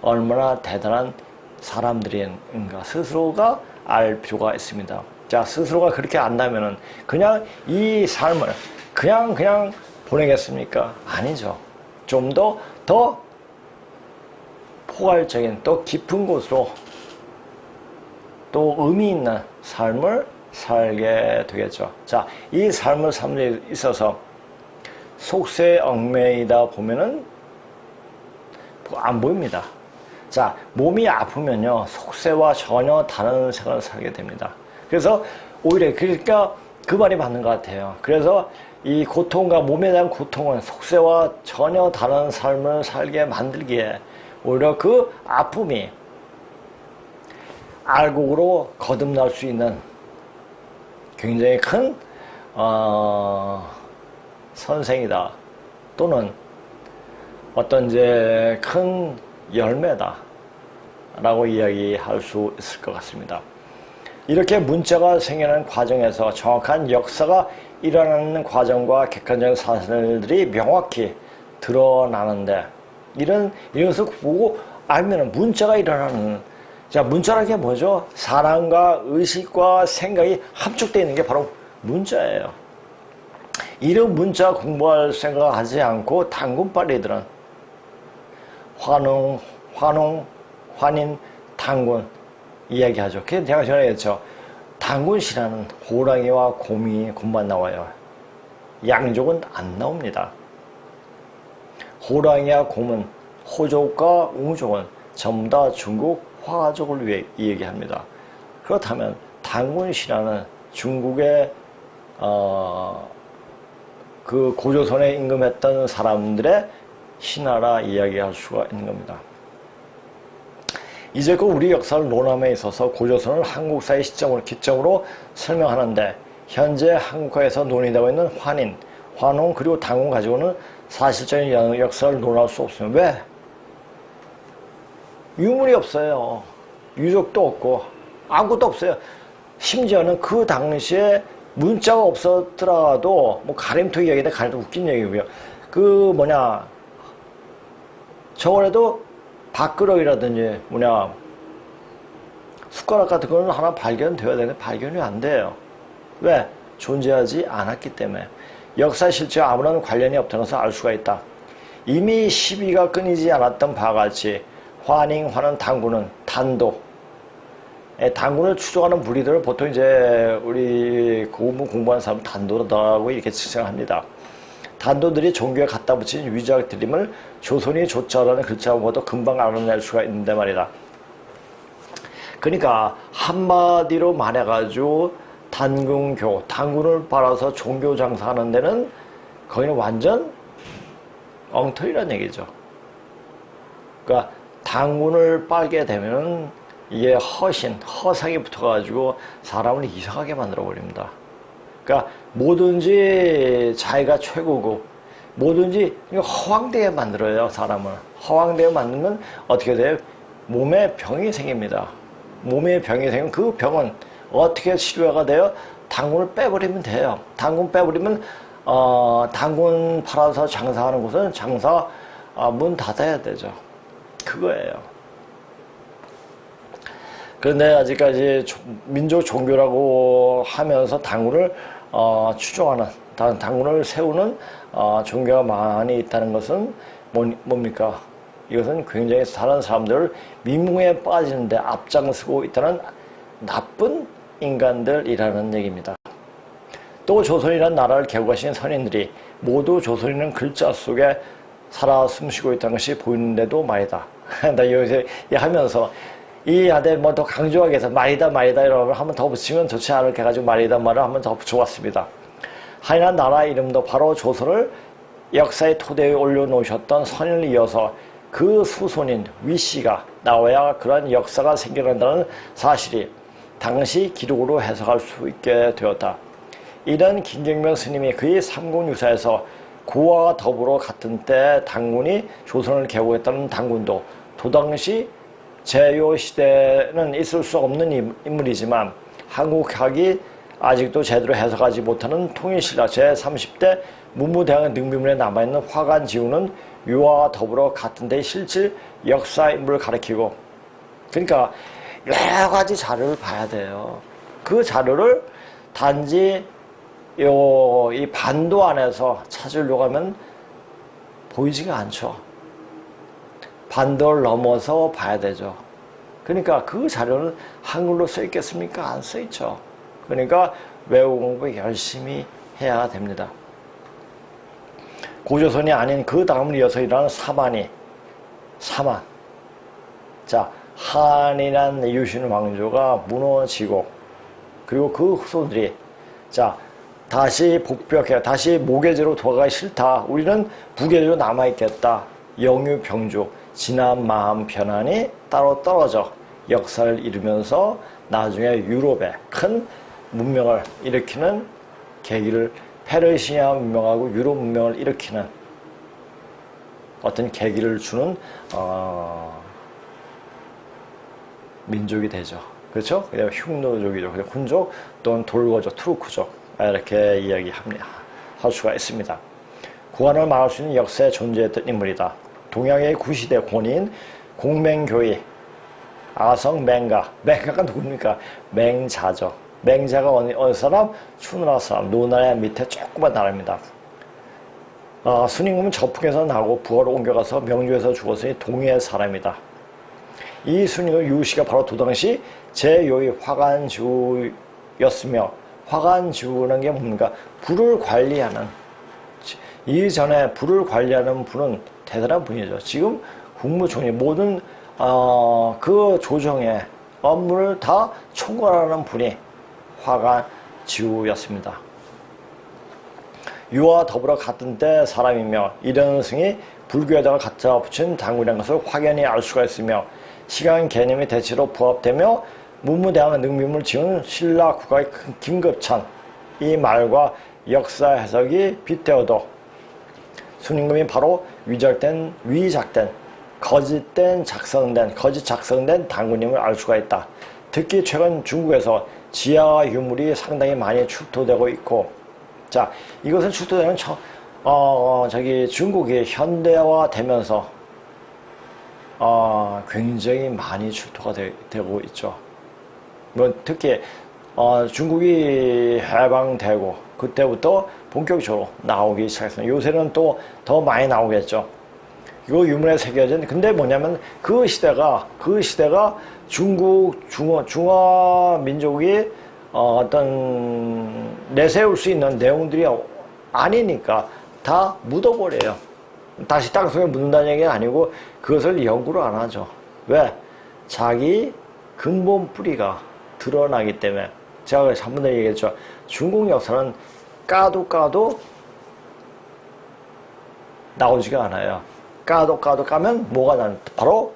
얼마나 대단한 사람들인가 스스로가 알 필요가 있습니다. 자, 스스로가 그렇게 안다면은 그냥 이 삶을 그냥 보내겠습니까? 아니죠. 좀 더 포괄적인 또 깊은 곳으로 또 의미 있는 삶을 살게 되겠죠. 자, 이 삶을 삶에 있어서 속세에 얽매이다 보면은 안 보입니다. 자, 몸이 아프면요 속세와 전혀 다른 생활을 살게 됩니다. 그래서 오히려 그러니까 그 말이 맞는 것 같아요. 그래서 이 고통과 몸에 대한 고통은 속세와 전혀 다른 삶을 살게 만들기에 오히려 그 아픔이 알곡으로 거듭날 수 있는 굉장히 큰 선생이다 또는 어떤 이제 큰 열매다 라고 이야기할 수 있을 것 같습니다. 이렇게 문자가 생겨나는 과정에서 정확한 역사가 일어나는 과정과 객관적인 사실들이 명확히 드러나는데 이런 것을 보고 알면 문자가 일어나는 자, 문자라는 게 뭐죠? 사랑과 의식과 생각이 함축되어 있는 게 바로 문자예요. 이런 문자 공부할 생각을 하지 않고 단군빨리들은 환인, 단군 이야기하죠. 그래서 제가 전에 했죠. 단군시라는 호랑이와 곰만 나와요. 양족은 안 나옵니다. 호랑이와 곰은 호족과 웅족은 전부 다 중국 화족을 위해 이야기합니다. 그렇다면 단군시라는 중국의 그 고조선에 임금했던 사람들의 신하라 이야기할 수가 있는 겁니다. 이제껏 우리 역사를 논함에 있어서 고조선을 한국사의 시점을 기점으로 설명하는데 현재 한국화에서 논의되고 있는 환인, 환웅 그리고 단군 가지고는 사실적인 역사를 논할 수 없습니다. 왜? 유물이 없어요. 유적도 없고 아무것도 없어요. 심지어는 그 당시에 문자가 없었더라도 뭐 가림토 이야기인데 가림토 웃긴 얘기고요. 저번에도 밥그릇이라든지 숟가락 같은 거는 하나 발견되어야 되는데 발견이 안 돼요. 왜? 존재하지 않았기 때문에. 역사 실제와 아무런 관련이 없다는 것을 알 수가 있다. 이미 시비가 끊이지 않았던 바와 같이 환잉하는 당군은 단도, 당군을 추종하는 무리들을 보통 이제 우리 고문 공부하는 사람 단도라고 이렇게 칭송합니다. 단도들이 종교에 갖다 붙인 위작 드림을 조선이 조자라는 글자 보고도 금방 알아낼 수가 있는데 말이다. 그러니까 한마디로 말해가지고 단군교, 당군을 빨아서 종교 장사하는 데는 거기는 완전 엉터리란 얘기죠. 그러니까 당군을 빨게 되면은 이게 허상이 붙어가지고 사람을 이상하게 만들어 버립니다. 그러니까 뭐든지 자기가 최고고 뭐든지 허황되게 만들어요. 사람을 허황되게 만들면 어떻게 돼요? 몸에 병이 생깁니다. 몸에 병이 생기면 그 병은 어떻게 치료가 돼요? 당군을 빼버리면 돼요. 당군 빼버리면 당군 팔아서 장사하는 곳은 장사 문 닫아야 되죠. 그거예요. 그런데 아직까지 민족 종교라고 하면서 당군을 추종하는, 당군을 세우는 종교가 많이 있다는 것은 뭡니까? 이것은 굉장히 다른 사람들을 미궁에 빠지는데 앞장서고 있다는 나쁜 인간들이라는 얘기입니다. 또 조선이라는 나라를 개국하신 선인들이 모두 조선이라는 글자 속에 살아 숨쉬고 있다는 것이 보이는데도 말이다. 나 여기서 하면서 이 아들 뭐 더 강조하기 위해서 말이다 이러면 한번 더 붙이면 좋지 않을까 해가지고 말이다 말을 한번 더 붙여봤습니다. 한이라는 나라 이름도 바로 조선을 역사의 토대에 올려놓으셨던 선인을 이어서 그 후손인 위씨가 나와야 그러한 역사가 생겨난다는 사실이 당시 기록으로 해석할 수 있게 되었다. 이런 김경명 스님이 그의 삼국유사에서 고아와 더불어 같은 때 당군이 조선을 개국했다는 당군도 도당시 제요 시대는 있을 수 없는 인물이지만 한국학이 아직도 제대로 해석하지 못하는 통일신라 제30대 문무대왕의 능비문에 남아있는 화관지우는 유아와 더불어 같은 때의 실질 역사 인물을 가리키고, 그러니까 여러 가지 자료를 봐야 돼요. 그 자료를 단지 이 반도 안에서 찾으려고 하면 보이지가 않죠. 반도를 넘어서 봐야 되죠. 그러니까 그 자료는 한글로 써 있겠습니까? 안 써 있죠. 그러니까 외국 공부 열심히 해야 됩니다. 고조선이 아닌 그 다음을 이어서 일어나는 사만. 자, 한이란 유신 왕조가 무너지고, 그리고 그 후손들이 자 다시 복벽해, 다시 모계제로 돌아가기 싫다. 우리는 부계제로 남아있겠다. 영유병주, 진한 마음 편안이 따로 떨어져 역사를 이루면서 나중에 유럽에 큰 문명을 일으키는 계기를, 페르시아 문명하고 유럽 문명을 일으키는 어떤 계기를 주는 민족이 되죠. 그렇죠? 그냥 흉노족이죠. 그냥 훈족 또는 돌거족, 투르크족 이렇게 이야기합니다. 할 수가 있습니다. 고관을 말할 수 있는 역사에 존재했던 인물이다. 동양의 구시대 권위인 공맹교의 아성 맹가가 누굽니까? 맹자죠. 맹자가 어느 사람? 추나라 사람, 노나라 밑에 조그만 나라입니다. 순임금은 저풍에서 나고 부하로 옮겨가서 명주에서 죽었으니 동해의 사람이다. 이 순임금 유씨가 바로 도당시 제2의 화관지우였으며, 화관지우라는 게 뭡니까? 불을 관리하는, 이전에 불을 관리하는 분은 대단한 분이죠. 지금 국무총리 모든 그 조정의 업무를 다 총괄하는 분이 화관지우였습니다. 유와 더불어 같은 때 사람이며 이련승이 불교에다가 갖다 붙인 당군이라는 것을 확연히 알 수가 있으며, 시간 개념이 대체로 부합되며 문무대왕의 능비문을 지은 신라 국가의 김급찬 이 말과 역사 해석이 빗대어도 순임금이 바로 위작된 거짓 작성된 당군임을 알 수가 있다. 특히 최근 중국에서 지하 유물이 상당히 많이 출토되고 있고, 자, 이것은 출토되는 중국이 현대화되면서 굉장히 많이 출토가 되고 있죠. 뭐 특히 중국이 해방되고 그때부터 본격적으로 나오기 시작했습니다. 요새는 또 더 많이 나오겠죠. 이거 유물에 새겨진, 근데 뭐냐면 그 시대가 중화 민족이 어떤 내세울 수 있는 내용들이 아니니까 다 묻어버려요. 다시 땅속에 묻는다는 얘기가 아니고 그것을 연구를 안 하죠. 왜? 자기 근본 뿌리가 드러나기 때문에. 제가 한 번 얘기했죠. 중국 역사는 까도 나오지가 않아요. 까면 뭐가 바로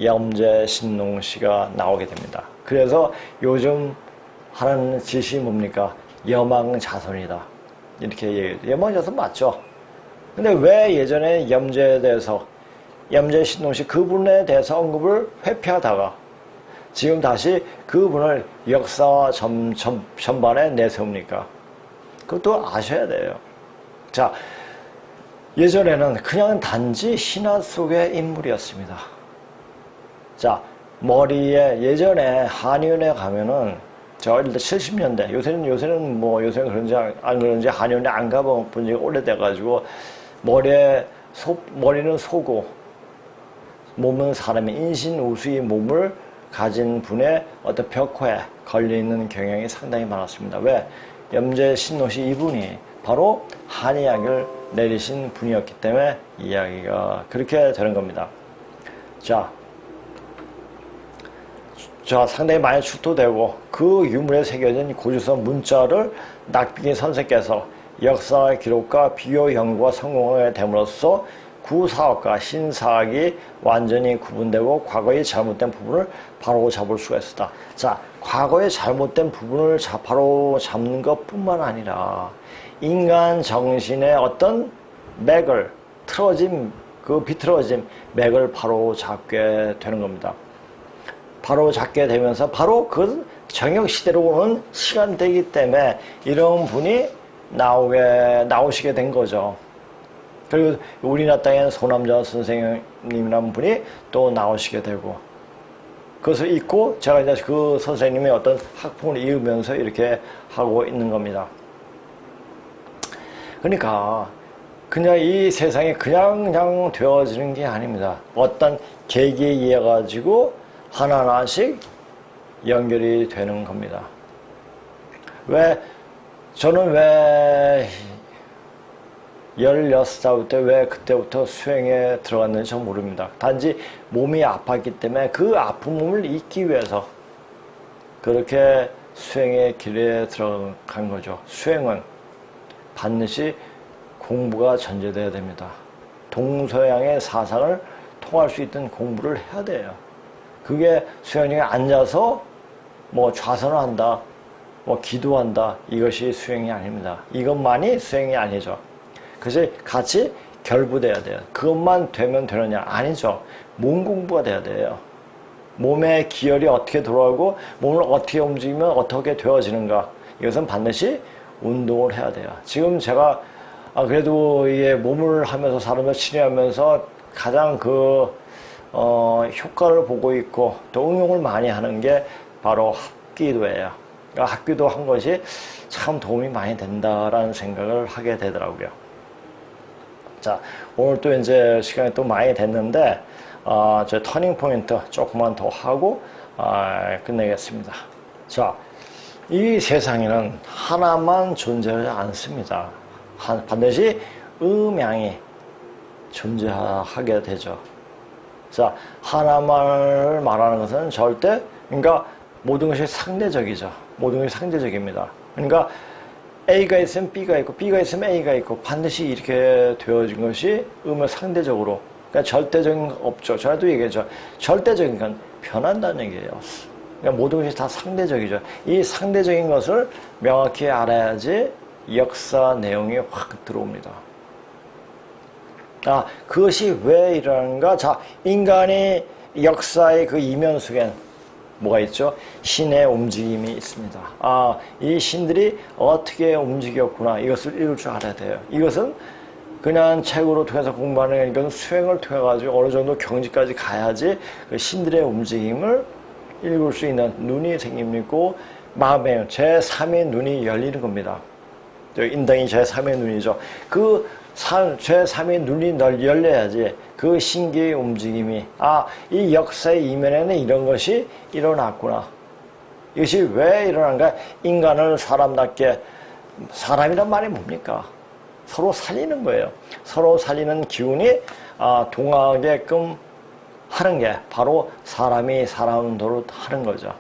염제신농시가 나오게 됩니다. 그래서 요즘 하는 짓이 뭡니까? 여망자손이다. 이렇게 얘기해요. 여망자손 맞죠? 근데 왜 예전에 염제에 대해서, 염제신농시 그분에 대해서 언급을 회피하다가 지금 다시 그분을 역사와 전반에 내세웁니까? 그것도 아셔야 돼요. 자, 예전에는 그냥 단지 신화 속의 인물이었습니다. 자, 머리에 예전에 한의원에 가면은 저 어릴 때 70년대, 요새는 그런지 안 그런지 한의원에 안 가본 지가 오래돼가지고 머리는 소고 몸은 사람의 인신우수의 몸을 가진 분의 어떤 벽화에 걸려있는 경향이 상당히 많았습니다. 왜? 염제신노시 이분이 바로 한의학을 내리신 분이었기 때문에 이야기가 그렇게 되는 겁니다. 자, 상당히 많이 출토되고 그 유물에 새겨진 고주선 문자를 낙빙의 선생께서 역사 기록과 비교 연구가 성공하게 됨으로써 구사학과 신사학이 완전히 구분되고 과거의 잘못된 부분을 바로 잡을 수가 있었다. 자, 과거의 잘못된 부분을 바로 잡는 것뿐만 아니라 인간 정신의 어떤 맥을 비틀어진 맥을 바로 잡게 되는 겁니다. 바로 잡게 되면서 바로 그 정역 시대로 오는 시간대이기 때문에 이런 분이 나오시게 된 거죠. 그리고 우리나라 땅에는 소남자 선생님이라는 분이 또 나오시게 되고, 그것을 읽고 제가 이제 그 선생님의 어떤 학풍을 이으면서 이렇게 하고 있는 겁니다. 그러니까 그냥 이 세상이 그냥 되어지는 게 아닙니다. 어떤 계기에 의해 가지고 하나하나씩 연결이 되는 겁니다. 저는 왜 16살부터 왜 그때부터 수행에 들어갔는지 전 모릅니다. 단지 몸이 아팠기 때문에 그 아픈 몸을 잊기 위해서 그렇게 수행의 길에 들어간 거죠. 수행은 반드시 공부가 전제되어야 됩니다. 동서양의 사상을 통할 수 있던 공부를 해야 돼요. 그게 수행 중에 앉아서 좌선을 한다, 기도한다, 이것이 수행이 아닙니다. 이것만이 수행이 아니죠. 그래서 같이 결부돼야 돼요. 그것만 되면 되느냐? 아니죠. 몸 공부가 돼야 돼요. 몸의 기혈이 어떻게 돌아가고 몸을 어떻게 움직이면 어떻게 되어지는가, 이것은 반드시 운동을 해야 돼요. 지금 제가 그래도 이게 몸을 하면서 사람을 치료하면서 가장 효과를 보고 있고 또 응용을 많이 하는 게 바로 합기도예요. 그러니까 합기도 한 것이 참 도움이 많이 된다라는 생각을 하게 되더라고요. 자, 오늘 또 이제 시간이 또 많이 됐는데 제 터닝 포인트 조금만 더 하고 끝내겠습니다. 자, 이 세상에는 하나만 존재하지 않습니다. 반드시 음양이 존재하게 되죠. 자, 하나만을 말하는 것은 절대, 그러니까 모든 것이 상대적이죠. 모든 것이 상대적입니다. 그러니까 A가 있으면 B가 있고 B가 있으면 A가 있고 반드시 이렇게 되어진 것이 음의 상대적으로, 그러니까 절대적인 건 없죠. 저도 얘기했죠. 절대적인 건 변한다는 얘기예요. 그러니까 모든 것이 다 상대적이죠. 이 상대적인 것을 명확히 알아야지 역사 내용이 확 들어옵니다. 그것이 왜 일어나는가? 자, 인간이 역사의 그 이면 속엔 뭐가 있죠? 신의 움직임이 있습니다. 이 신들이 어떻게 움직였구나. 이것을 읽을 줄 알아야 돼요. 이것은 그냥 책으로 통해서 공부하는 게 아니라 수행을 통해 가지고 어느 정도 경지까지 가야지 그 신들의 움직임을 읽을 수 있는 눈이 생기고 마음의 제3의 눈이 열리는 겁니다. 인당이 제3의 눈이죠. 그 제3의 눈이 열려야지 그 신기의 움직임이, 이 역사의 이면에는 이런 것이 일어났구나. 이것이 왜 일어난가? 인간을 사람답게, 사람이란 말이 뭡니까? 서로 살리는 거예요. 서로 살리는 기운이 동하게끔 하는 게 바로 사람이 사람 노릇 하는 거죠.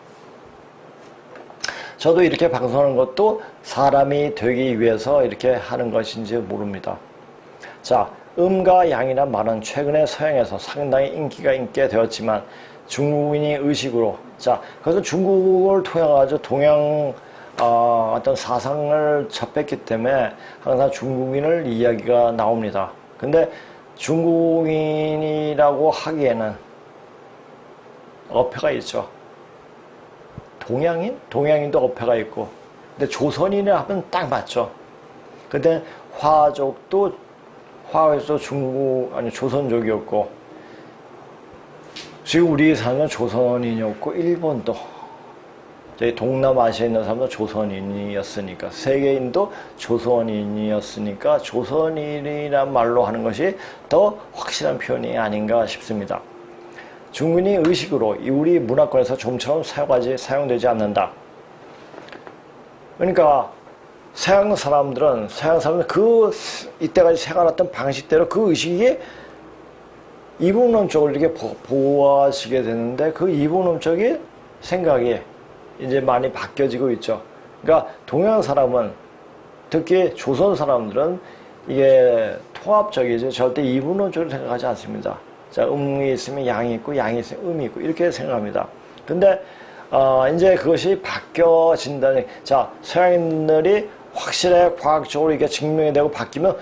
저도 이렇게 방송하는 것도 사람이 되기 위해서 이렇게 하는 것인지 모릅니다. 자, 음과 양이란 말은 최근에 서양에서 상당히 인기가 있게 되었지만 중국인이 의식으로, 자, 그래서 중국을 통해가지고 동양 어떤 사상을 접했기 때문에 항상 중국인을 이야기가 나옵니다. 근데 중국인이라고 하기에는 어폐가 있죠. 동양인도 어폐가 있고, 근데 조선인을 하면 딱 맞죠. 근데 화족도 조선족이었고, 지금 우리 사람은 조선인이었고, 일본도, 저희 동남아시아에 있는 사람도 조선인이었으니까, 세계인도 조선인이었으니까, 조선인이란 말로 하는 것이 더 확실한 표현이 아닌가 싶습니다. 중국인이 의식으로 우리 문화권에서 좀처럼 사용되지 않는다. 그러니까 서양 사람들은 이때까지 생활했던 방식대로 그 의식이 이분음적으로 이렇게 보아지게 되는데, 그 이분음적인 생각이 이제 많이 바뀌어지고 있죠. 그러니까 동양 사람은, 특히 조선 사람들은 이게 통합적이지 절대 이분음적으로 생각하지 않습니다. 자, 음이 있으면 양이 있고, 양이 있으면 음이 있고, 이렇게 생각합니다. 근데 이제 그것이 바뀌어진다니. 자, 서양인들이 확실하게 과학적으로 이게 증명이 되고 바뀌면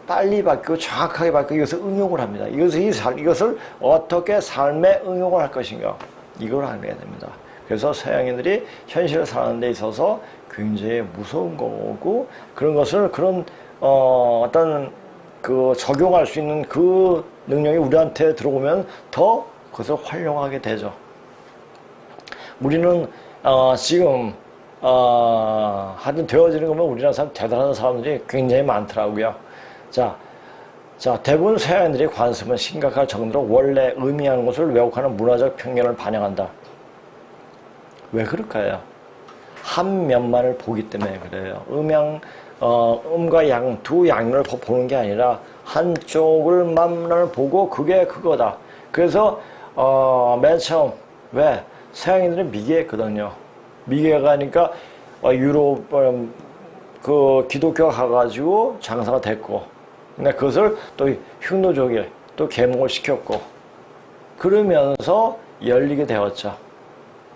빨리 바뀌고 정확하게 바뀌고 이것을 응용을 합니다. 이것을 어떻게 삶에 응용을 할 것인가, 이걸 알게 됩니다. 그래서 서양인들이 현실을 살아가는 데 있어서 굉장히 무서운 거고, 그런 것을 어떤 적용할 수 있는 그 능력이 우리한테 들어오면 더 그것을 활용하게 되죠. 우리는 지금 하여튼 되어지는 거면 우리나라 사람, 대단한 사람들이 굉장히 많더라고요. 자, 대부분 서양인들의 관습은 심각할 정도로 원래 의미하는 것을 왜곡하는 문화적 편견을 반영한다. 왜 그럴까요? 한 면만을 보기 때문에 그래요. 음과 양, 두 양면을 보는 게 아니라 한쪽을만을 보고 그게 그거다. 그래서 맨 처음 왜 서양인들은 미개했거든요. 미개가 하니까 유럽 기독교가 가가지고 장사가 됐고, 근데 그것을 또 흉노족에 또 계몽을 시켰고, 그러면서 열리게 되었죠.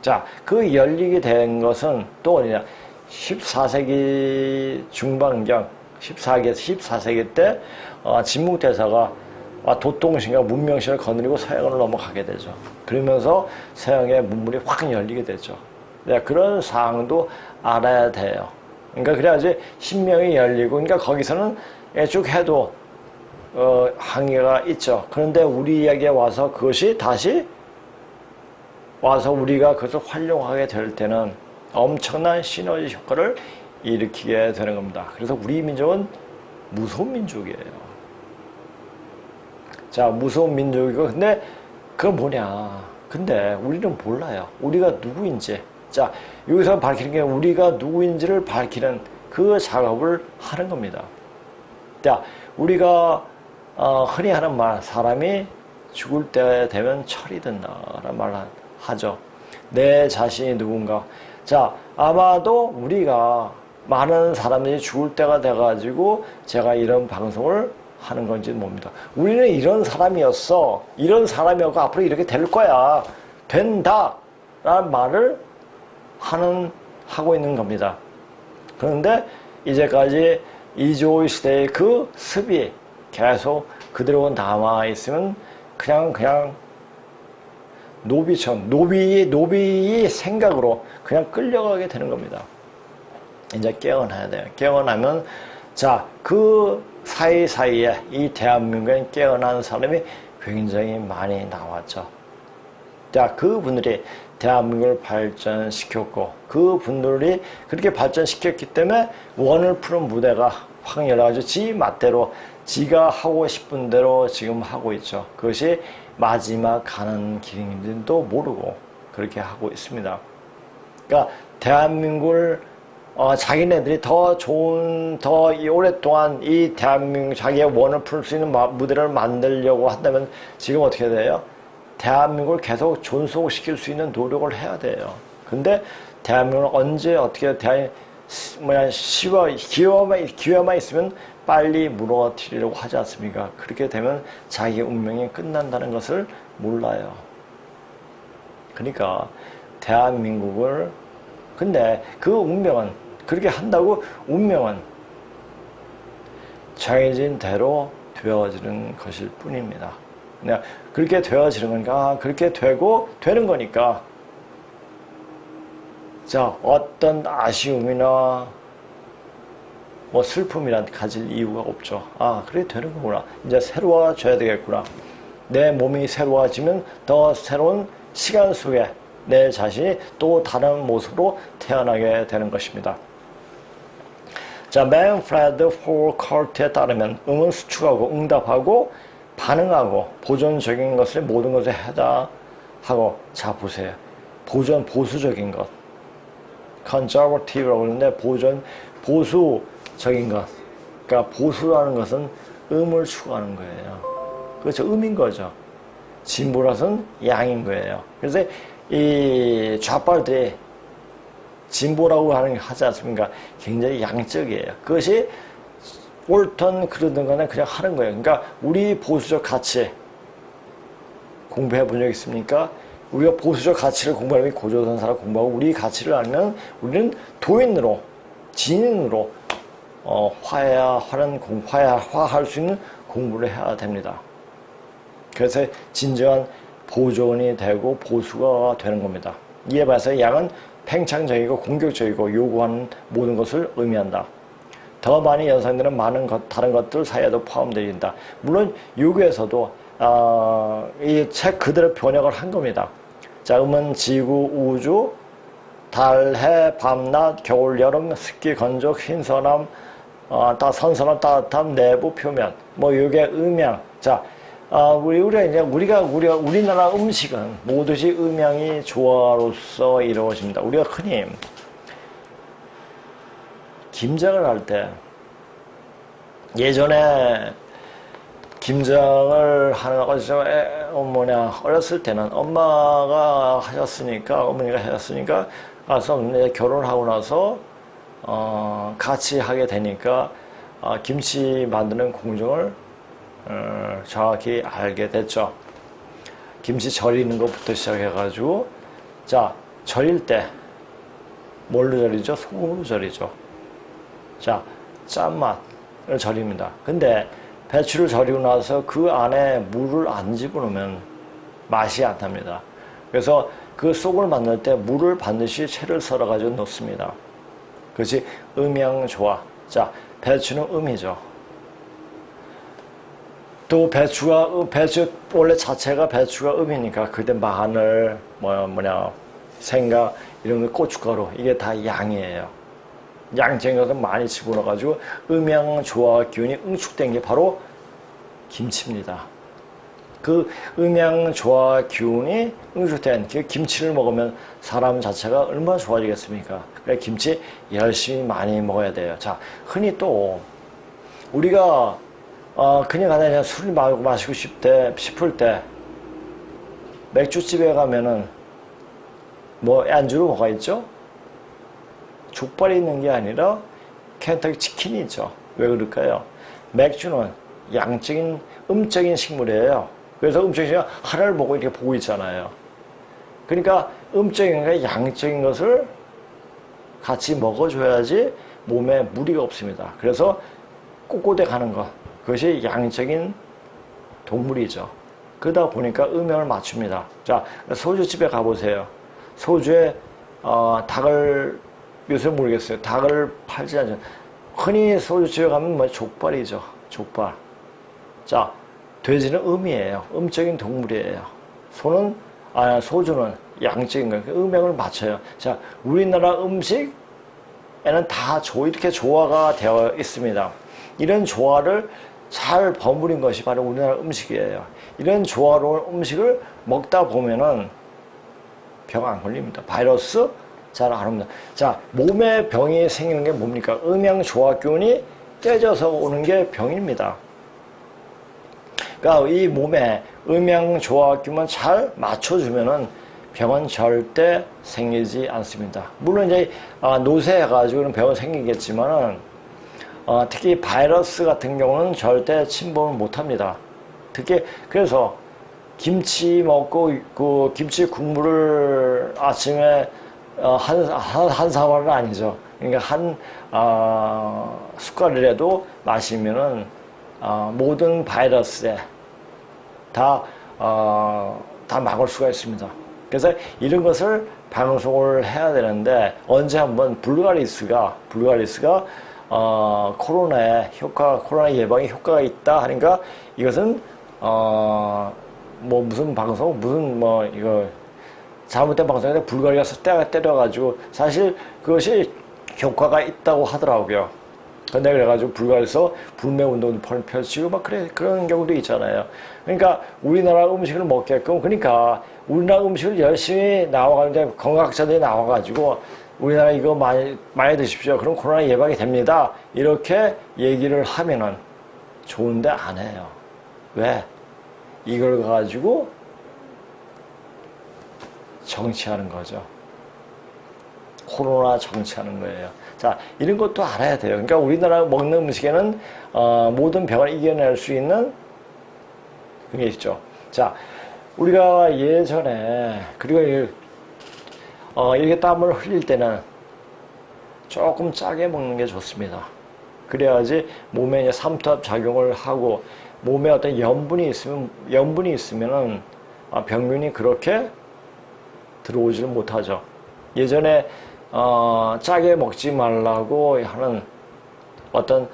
자, 그 열리게 된 것은 또 어디냐? 14세기 중반경, 14세기 때 진묵대사가 도통신과 문명신을 거느리고 서양으로 넘어가게 되죠. 그러면서 서양의 문물이 확 열리게 되죠. 그런 사항도 알아야 돼요. 그러니까 그래야지 신명이 열리고, 그러니까 거기서는 쭉 해도 한계가 있죠. 그런데 우리 이야기에 와서 그것이 다시 와서 우리가 그것을 활용하게 될 때는 엄청난 시너지 효과를 일으키게 되는 겁니다. 그래서 우리 민족은 무서운 민족이에요. 자, 무서운 민족이고, 근데 그건 뭐냐? 근데 우리는 몰라요. 우리가 누구인지. 자, 여기서 밝히는 게 우리가 누구인지를 밝히는 그 작업을 하는 겁니다. 자, 우리가 흔히 하는 말, 사람이 죽을 때 되면 철이 든다라는 말을 하죠. 내 자신이 누군가. 자, 아마도 우리가 많은 사람들이 죽을 때가 돼가지고 제가 이런 방송을 하는 건지 뭡니다. 우리는 이런 사람이었어. 이런 사람이었고 앞으로 이렇게 될 거야. 된다. 라는 말을 하고 있는 겁니다. 그런데 이제까지 이조의 시대의 그 습이 계속 그대로 남아있으면 그냥 노비의 생각으로 그냥 끌려가게 되는 겁니다. 이제 깨어나야 돼요. 깨어나면, 자, 그 사이사이에 이 대한민국에 깨어난 사람이 굉장히 많이 나왔죠. 자, 그분들이 대한민국을 발전시켰고 그 분들이 그렇게 발전시켰기 때문에 원을 푸는 무대가 확 열어가지고 지 맛대로 지가 하고 싶은 대로 지금 하고 있죠. 그것이 마지막 가는 길인지도 모르고 그렇게 하고 있습니다. 그러니까 대한민국을 자기네들이 더 좋은, 더 오랫동안 이 대한민국 자기의 원을 풀 수 있는 무대를 만들려고 한다면 지금 어떻게 돼요? 대한민국을 계속 존속시킬 수 있는 노력을 해야 돼요. 근데 대한민국을 언제 어떻게 기회만 있으면 빨리 무너뜨리려고 하지 않습니까? 그렇게 되면 자기 운명이 끝난다는 것을 몰라요. 그러니까 대한민국을, 근데 그 운명은, 그렇게 한다고 운명은 정해진 대로 되어지는 것일 뿐입니다. 그렇게 되어지는 거니까, 그렇게 되고 되는 거니까, 자, 어떤 아쉬움이나 뭐 슬픔이란 가질 이유가 없죠. 아, 그래 되는 거구나. 이제 새로워져야 되겠구나. 내 몸이 새로워지면 더 새로운 시간 속에 내 자신이 또 다른 모습으로 태어나게 되는 것입니다. 자, 맨프레드 홀컬트에 따르면 응은 수축하고 응답하고 반응하고 보존적인 것을 모든 것에 해당하고, 자 보세요. 보수적인 것, conservative라고 하는데 보수적인 것. 그러니까 보수라는 것은 음을 추구하는 거예요. 그렇죠. 음인 거죠. 진보라서는 양인 거예요. 그래서 이 좌빨들이 진보라고 하지 않습니까? 굉장히 양적이에요. 그것이 옳든 그러든 간에 그냥 하는 거예요. 그러니까 우리 보수적 가치 공부해 본 적 있습니까? 우리가 보수적 가치를 공부하면 고조선사를 공부하고 우리 가치를 알면 우리는 도인으로, 진인으로 화해할 수 있는 공부를 해야 됩니다. 그래서 진정한 보존이 되고 보수가 되는 겁니다. 이에 반해서 양은 팽창적이고 공격적이고 요구하는 모든 것을 의미한다. 더 많이 연상되는 많은 다른 것들 사이에도 포함되어진다. 물론 여기에서도 이 책 그대로 번역을 한 겁니다. 자, 음은 지구, 우주, 달, 해, 밤낮, 겨울, 여름, 습기, 건조, 신선함, 선선함, 따뜻함, 내부 표면, 뭐 이게 음양. 자, 우리나라 음식은 모두시 음양이 조화로서 이루어집니다. 우리가 흔히 김장을 할 때, 예전에 김장을 하는 어렸을 때는 어머니가 하셨으니까 가서 결혼하고 나서 같이 하게 되니까 김치 만드는 공정을 정확히 알게 됐죠. 김치 절이는 것부터 시작해가지고, 자, 절일 때 뭘로 절이죠? 소금으로 절이죠. 자, 짠맛을 절입니다. 근데 배추를 절이고 나서 그 안에 물을 안 집어넣으면 맛이 안 납니다. 그래서 그 속을 만들 때 물을 반드시 채를 썰어가지고 넣습니다. 그것이 음양조화. 자, 배추는 음이죠. 또 배추 원래 자체가 배추가 음이니까 그때 마늘, 생강, 이런 거 고춧가루, 이게 다 양이에요. 양적인 것을 많이 집어넣어가지고 음양조화 기운이 응축된 게 바로 김치입니다. 그 음양조화 기운이 응축된 그 김치를 먹으면 사람 자체가 얼마나 좋아지겠습니까? 그래, 김치 열심히 많이 먹어야 돼요. 자, 흔히 또 우리가 그냥 술을 마시고 싶을 때 맥주집에 가면은 뭐 안주로 뭐가 있죠? 족발이 있는 게 아니라 켄터키 치킨이 있죠. 왜 그럴까요? 맥주는 음적인 식물이에요. 그래서 음적인 식물 하나를 보고 이렇게 보고 있잖아요. 그러니까 음적인 거 양적인 것을 같이 먹어줘야지 몸에 무리가 없습니다. 그래서 꼬꼬대 가는 것, 그것이 양적인 동물이죠. 그러다 보니까 음양을 맞춥니다. 자, 소주집에 가보세요. 소주에 닭을, 요새 모르겠어요. 닭을 팔지 않죠. 흔히 소주집에 가면 족발이죠. 족발. 자, 돼지는 음이에요. 음적인 동물이에요. 소주는 양적인 거예요. 음양을 맞춰요. 자, 우리나라 음식에는 다 이렇게 조화가 되어 있습니다. 이런 조화를 잘 버무린 것이 바로 우리나라 음식이에요. 이런 조화로운 음식을 먹다 보면은 병 안 걸립니다. 바이러스 잘 안 옵니다. 자, 몸에 병이 생기는 게 뭡니까? 음양조화균이 떼져서 오는 게 병입니다. 그러니까 이 몸에 음양조화균만 잘 맞춰주면은 병은 절대 생기지 않습니다. 물론 이제 노쇠해가지고 병은 생기겠지만은 특히 바이러스 같은 경우는 절대 침범을 못합니다. 특히 그래서 김치 먹고 그 김치 국물을 아침에 한 사발은 아니죠. 그러니까 한 숟갈이라도 마시면은 모든 바이러스에 다 막을 수가 있습니다. 그래서 이런 것을 방송을 해야 되는데 언제 한번 불가리스가 코로나 예방에 효과가 있다 하니까 이것은 뭐 무슨 방송 이거 잘못된 방송인데 불가리아서 때려가지고 사실 그것이 효과가 있다고 하더라고요. 근데 그래가지고 불가리아서 불매운동도 펼치고 막 그런 경우도 있잖아요. 그러니까 우리나라 음식을 먹게끔, 그러니까 우리나라 음식을 열심히 나와가지고 건강학자들이 나와가지고 우리나라 이거 많이 드십시오. 그럼 코로나 예방이 됩니다. 이렇게 얘기를 하면은 좋은데 안 해요. 왜? 이걸 가지고 정치하는 거죠. 코로나 정치하는 거예요. 자, 이런 것도 알아야 돼요. 그러니까 우리나라 먹는 음식에는 모든 병을 이겨낼 수 있는 그게 있죠. 자, 우리가 예전에 그리고 이렇게 땀을 흘릴 때는 조금 짜게 먹는 게 좋습니다. 그래야지 몸에 이제 삼투압 작용을 하고 몸에 어떤 염분이 있으면은 병균이 그렇게 들어오지를 못하죠. 예전에 짜게 먹지 말라고 하는 어떤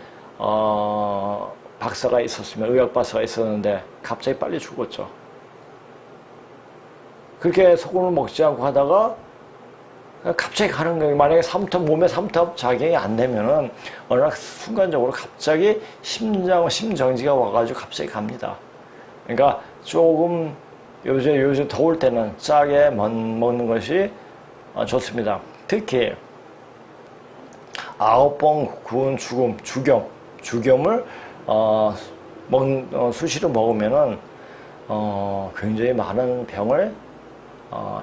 박사가 있었으면, 의학 박사가 있었는데 갑자기 빨리 죽었죠. 그렇게 소금을 먹지 않고 하다가 갑자기 가는 거예요. 만약에 몸에 삼투압 작용이 안 되면은 어느 날 순간적으로 갑자기 심정지가 와가지고 갑자기 갑니다. 그러니까 조금 요즘 더울 때는 짜게 먹는 것이 좋습니다. 특히 9번 구운 죽염을 수시로 먹으면은 굉장히 많은 병을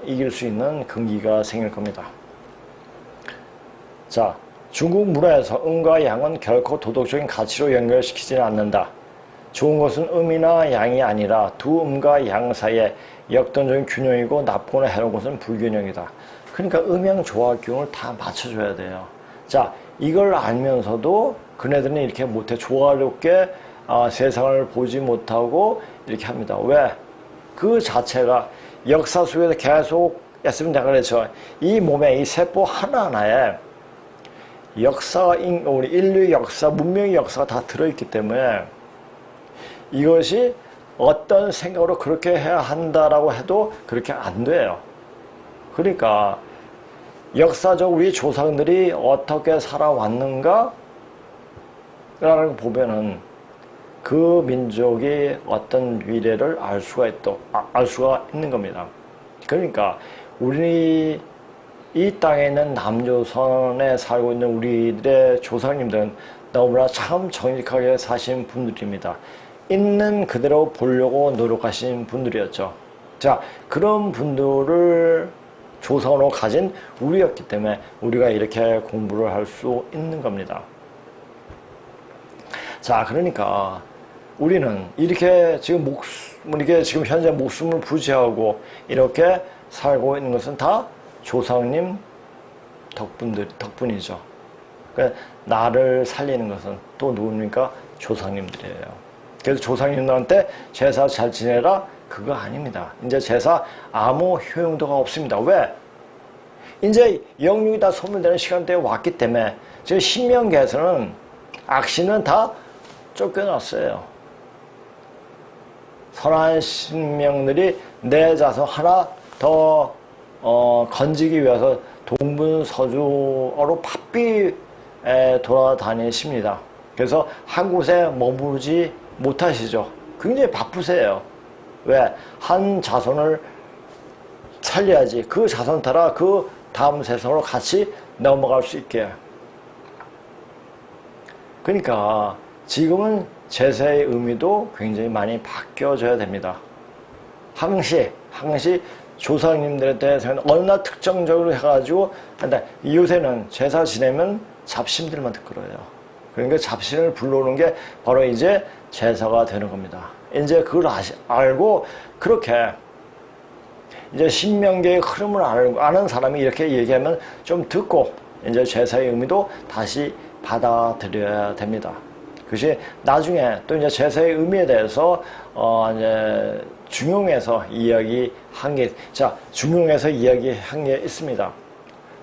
이길 수 있는 근기가 생길 겁니다. 자, 중국 문화에서 음과 양은 결코 도덕적인 가치로 연결시키지는 않는다. 좋은 것은 음이나 양이 아니라 두 음과 양 사이에 역동적인 균형이고 나쁘거나 해로운 것은 불균형이다. 그러니까 음양조화균을 다 맞춰줘야 돼요. 자, 이걸 알면서도 그네들은 이렇게 못해. 조화롭게 세상을 보지 못하고 이렇게 합니다. 왜? 그 자체가 역사 속에서 계속 했으면 내가 그랬죠. 이 몸에 이 세포 하나하나에 우리 인류 역사, 문명의 역사가 다 들어있기 때문에 이것이 어떤 생각으로 그렇게 해야 한다라고 해도 그렇게 안 돼요. 그러니까 역사적 우리 조상들이 어떻게 살아왔는가 라는 걸 보면은 그 민족의 어떤 미래를 알 수가 있는 겁니다. 그러니까 우리 이 땅에 있는 남조선에 살고 있는 우리들의 조상님들은 너무나 참 정직하게 사신 분들입니다. 있는 그대로 보려고 노력하신 분들이었죠. 자, 그런 분들을 조상으로 가진 우리였기 때문에 우리가 이렇게 공부를 할 수 있는 겁니다. 자, 그러니까 우리는 이렇게 지금 현재 목숨을 부지하고 이렇게 살고 있는 것은 다 조상님 덕분이죠. 그러니까 나를 살리는 것은 또 누굽니까? 조상님들이에요. 그래서 조상님들한테 제사 잘 지내라? 그거 아닙니다. 이제 제사 아무 효용도가 없습니다. 왜? 이제 영육이 다 소멸되는 시간대에 왔기 때문에 지금 신명기에서는 악신은 다 쫓겨났어요. 선한 신명들이 내 자손 하나 더 건지기 위해서 동분서주어로 바삐 돌아다니십니다. 그래서 한 곳에 머무르지 못하시죠. 굉장히 바쁘세요. 왜? 한 자손을 살려야지. 그 자손 따라 그 다음 세상으로 같이 넘어갈 수 있게. 그러니까 지금은 제사의 의미도 굉장히 많이 바뀌어져야 됩니다. 항시 조상님들에 대해서는 어느 날 특정적으로 해가지고, 근데 요새는 제사 지내면 잡신들만 들어요. 그러니까 잡신을 불러오는 게 바로 이제 제사가 되는 겁니다. 이제 그걸 알고 그렇게 이제 신명계의 흐름을 아는 사람이 이렇게 얘기하면 좀 듣고 이제 제사의 의미도 다시 받아들여야 됩니다. 그것이 나중에 또 이제 제사의 의미에 대해서 이제 중용에서 이야기한 게, 자, 중용에서 이야기한 게 있습니다.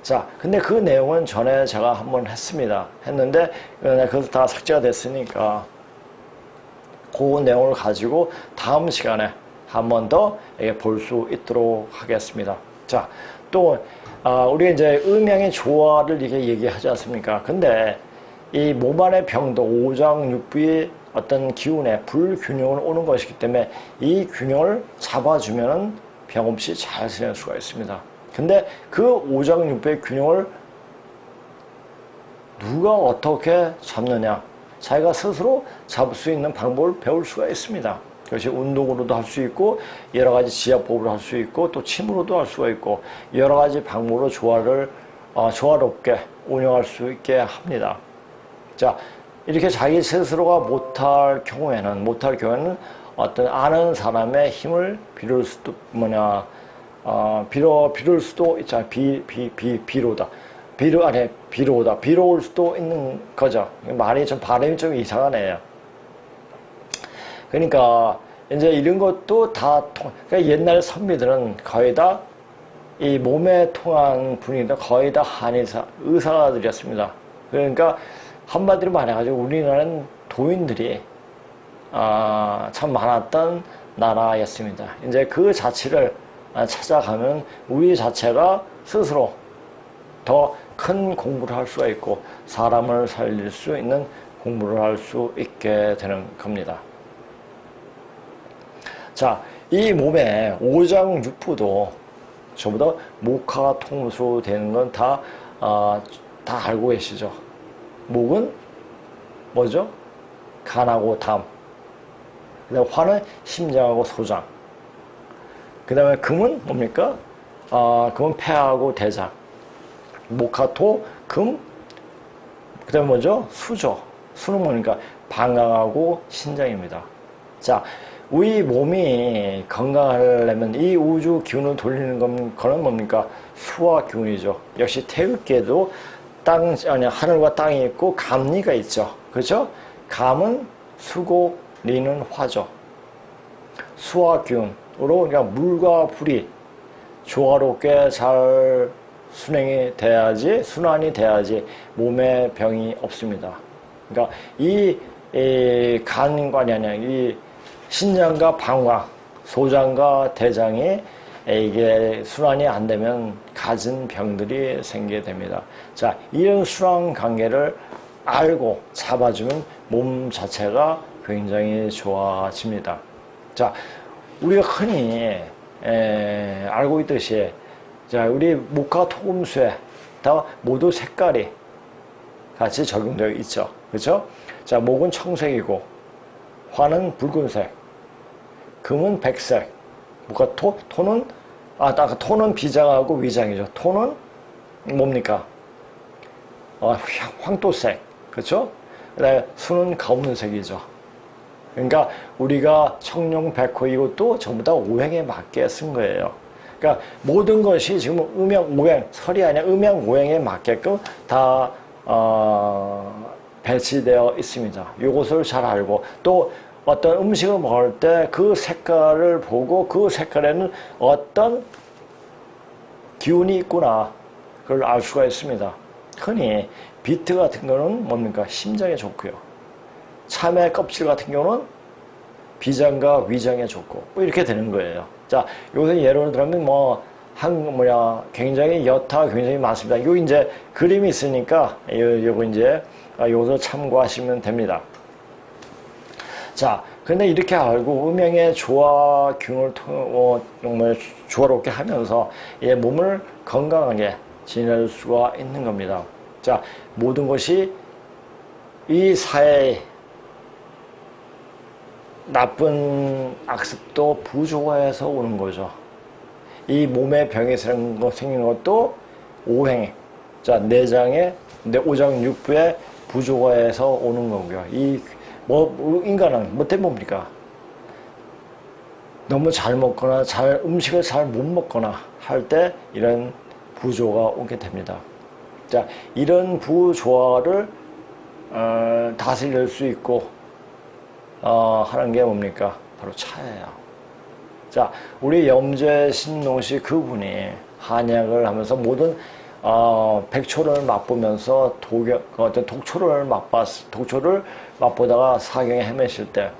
자, 근데 그 내용은 전에 제가 한번 했는데, 그것도 다 삭제가 됐으니까, 그 내용을 가지고 다음 시간에 한 번 더 볼 수 있도록 하겠습니다. 자, 또, 우리가 이제 음양의 조화를 이렇게 얘기하지 않습니까? 근데 이 몸 안의 병도 오장육부의 어떤 기운에 불균형을 오는 것이기 때문에 이 균형을 잡아주면은 병 없이 잘 지낼 수가 있습니다. 근데 그 오장육부의 균형을 누가 어떻게 잡느냐? 자기가 스스로 잡을 수 있는 방법을 배울 수가 있습니다. 그것이 운동으로도 할 수 있고, 여러 가지 지압법으로 할 수 있고, 또 침으로도 할 수가 있고, 여러 가지 방법으로 조화롭게 운영할 수 있게 합니다. 자, 이렇게 자기 스스로가 못할 경우에는 어떤 아는 사람의 힘을 빌을 수도 빌어올 수도 있잖아요. 빌어올 수도 있는 거죠. 발음이 좀 이상하네요. 그러니까 이제 이런 것도 다 그러니까 옛날 선비들은 거의 다 이 몸에 통한 분위기도 거의 다 의사들이었습니다. 그러니까 한마디로 말해가지고 우리나라는 도인들이 참 많았던 나라였습니다. 이제 그 자체를 찾아가면 우리 자체가 스스로 더 큰 공부를 할 수가 있고 사람을 살릴 수 있는 공부를 할 수 있게 되는 겁니다. 자, 이 몸의 오장육부도 저보다 목화가 통수되는 건 다 알고 계시죠? 목은 뭐죠? 간하고 담. 그 다음에 화는 심장하고 소장. 그 다음에 금은 뭡니까? 금은 폐하고 대장. 목화토, 금, 그 다음에 뭐죠? 수죠. 수는 뭡니까? 방광하고 신장입니다. 자, 우리 몸이 건강하려면 이 우주 기운을 돌리는 거는 뭡니까? 수와 기운이죠. 역시 태극기에도 하늘과 땅이 있고 감리가 있죠. 그렇죠? 감은 수고, 리는 화죠. 수와 기운으로 그러니까 물과 불이 조화롭게 잘 순환이 돼야지 몸에 병이 없습니다. 그러니까 이 신장과 방광, 소장과 대장이 이게 순환이 안 되면 갖은 병들이 생기게 됩니다. 자, 이런 순환 관계를 알고 잡아주면 몸 자체가 굉장히 좋아집니다. 자, 우리가 흔히 알고 있듯이 자, 우리 목화 토금수에 다 모두 색깔이 같이 적용되어 있죠. 그렇죠? 자, 목은 청색이고 화는 붉은색, 금은 백색, 토는 토는 비장하고 위장이죠. 토는 뭡니까? 황토색, 그렇죠? 그다음에 수는 검은색이죠. 그러니까 우리가 청룡, 백호 이것도 전부 다 오행에 맞게 쓴 거예요. 그러니까 모든 것이 지금 음양, 오행, 설이 아니라 음양, 오행에 맞게끔 다 배치되어 있습니다. 이것을 잘 알고 또 어떤 음식을 먹을 때 그 색깔을 보고 그 색깔에는 어떤 기운이 있구나 그걸 알 수가 있습니다. 흔히 비트 같은 거는 뭡니까? 심장에 좋고요. 참외 껍질 같은 경우는 비장과 위장에 좋고 뭐 이렇게 되는 거예요. 자, 여기서 예를 들면 굉장히 여타가 굉장히 많습니다. 요 이제 그림이 있으니까 요거 이제 요거 참고하시면 됩니다. 자, 근데 이렇게 알고 음양의 조화균을 정말 조화롭게 하면서 몸을 건강하게 지낼 수가 있는 겁니다. 자, 모든 것이 이 사회의 나쁜 악습도 부조화해서 오는 거죠. 이 몸에 병이 생기는 것도 오행, 자, 내장의 오장육부의 부조화해서 오는 거고요. 인간은 뭐 때문에 뭡니까? 너무 잘 먹거나 음식을 잘 못 먹거나 할 때 이런 부조가 오게 됩니다. 자, 이런 부조화를 다스릴 수 있고 하는 게 뭡니까? 바로 차예요. 자, 우리 염제 신농시 그분이 한약을 하면서 모든 백초를 맛보면서 어떤 독초를 맛보다가 사경에 헤매실 때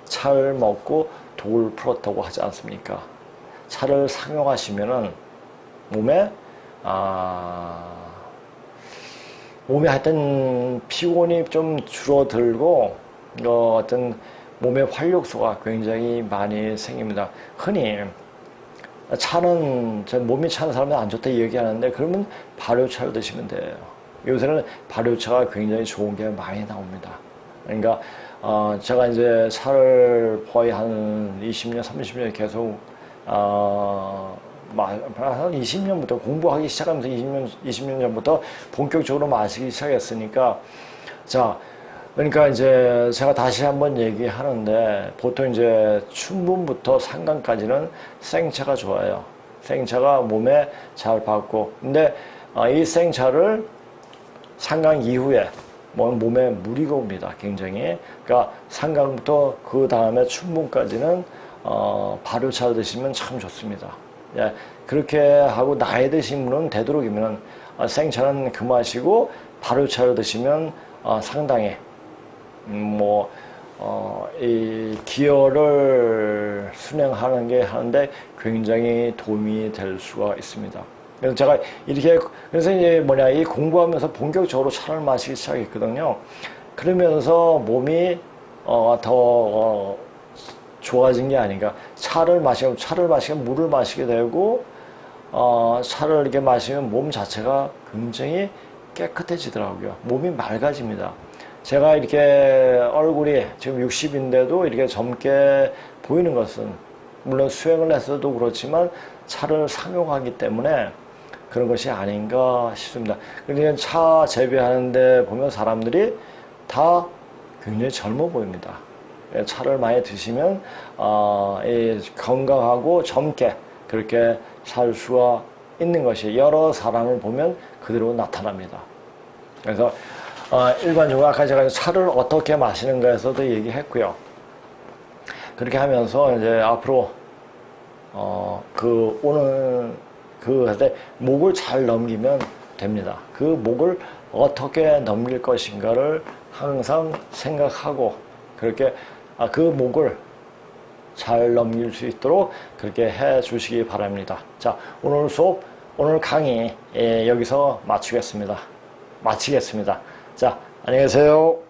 차를 먹고 독을 풀었다고 하지 않습니까? 차를 상용하시면은 몸에 하여튼 피곤이 좀 줄어들고 어떤 몸의 활력소가 굉장히 많이 생깁니다. 흔히 차는 몸이 차는 사람은 안 좋다 얘기하는데 그러면 발효차를 드시면 돼요. 요새는 발효차가 굉장히 좋은 게 많이 나옵니다. 그러니까 제가 이제 차를 거의 한 20년, 30년 계속 한 20년부터 공부하기 시작하면서 20년 전부터 본격적으로 마시기 시작했으니까 자, 그러니까 이제 제가 다시 한번 얘기하는데 보통 이제 춘분부터 상간까지는 생차가 좋아요. 생차가 몸에 잘 받고 근데 이 생차를 상간 이후에 몸에 무리가 옵니다. 굉장히. 그러니까 상간부터 그 다음에 춘분까지는 발효차 드시면 참 좋습니다. 예, 그렇게 하고 나이 드신 분은 되도록이면 생차는 금하시고 발효차를 드시면 상당히 이 기혈을 순행하는 게 하는데 굉장히 도움이 될 수가 있습니다. 그래서 제가 그래서 이제 이 공부하면서 본격적으로 차를 마시기 시작했거든요. 그러면서 몸이 더 좋아진 게 아닌가. 차를 마시면 물을 마시게 되고, 차를 이렇게 마시면 몸 자체가 굉장히 깨끗해지더라고요. 몸이 맑아집니다. 제가 이렇게 얼굴이 지금 60인데도 이렇게 젊게 보이는 것은 물론 수행을 했어도 그렇지만 차를 상용하기 때문에 그런 것이 아닌가 싶습니다. 그러니까 차 재배하는데 보면 사람들이 다 굉장히 젊어 보입니다. 차를 많이 드시면 건강하고 젊게 그렇게 살 수가 있는 것이 여러 사람을 보면 그대로 나타납니다. 그래서 일반적으로 아까 제가 차를 어떻게 마시는가에서도 얘기했고요. 그렇게 하면서 이제 앞으로 목을 잘 넘기면 됩니다. 그 목을 어떻게 넘길 것인가를 항상 생각하고 그렇게 그 목을 잘 넘길 수 있도록 그렇게 해 주시기 바랍니다. 자, 오늘 강의 여기서 마치겠습니다. 자, 안녕히 계세요.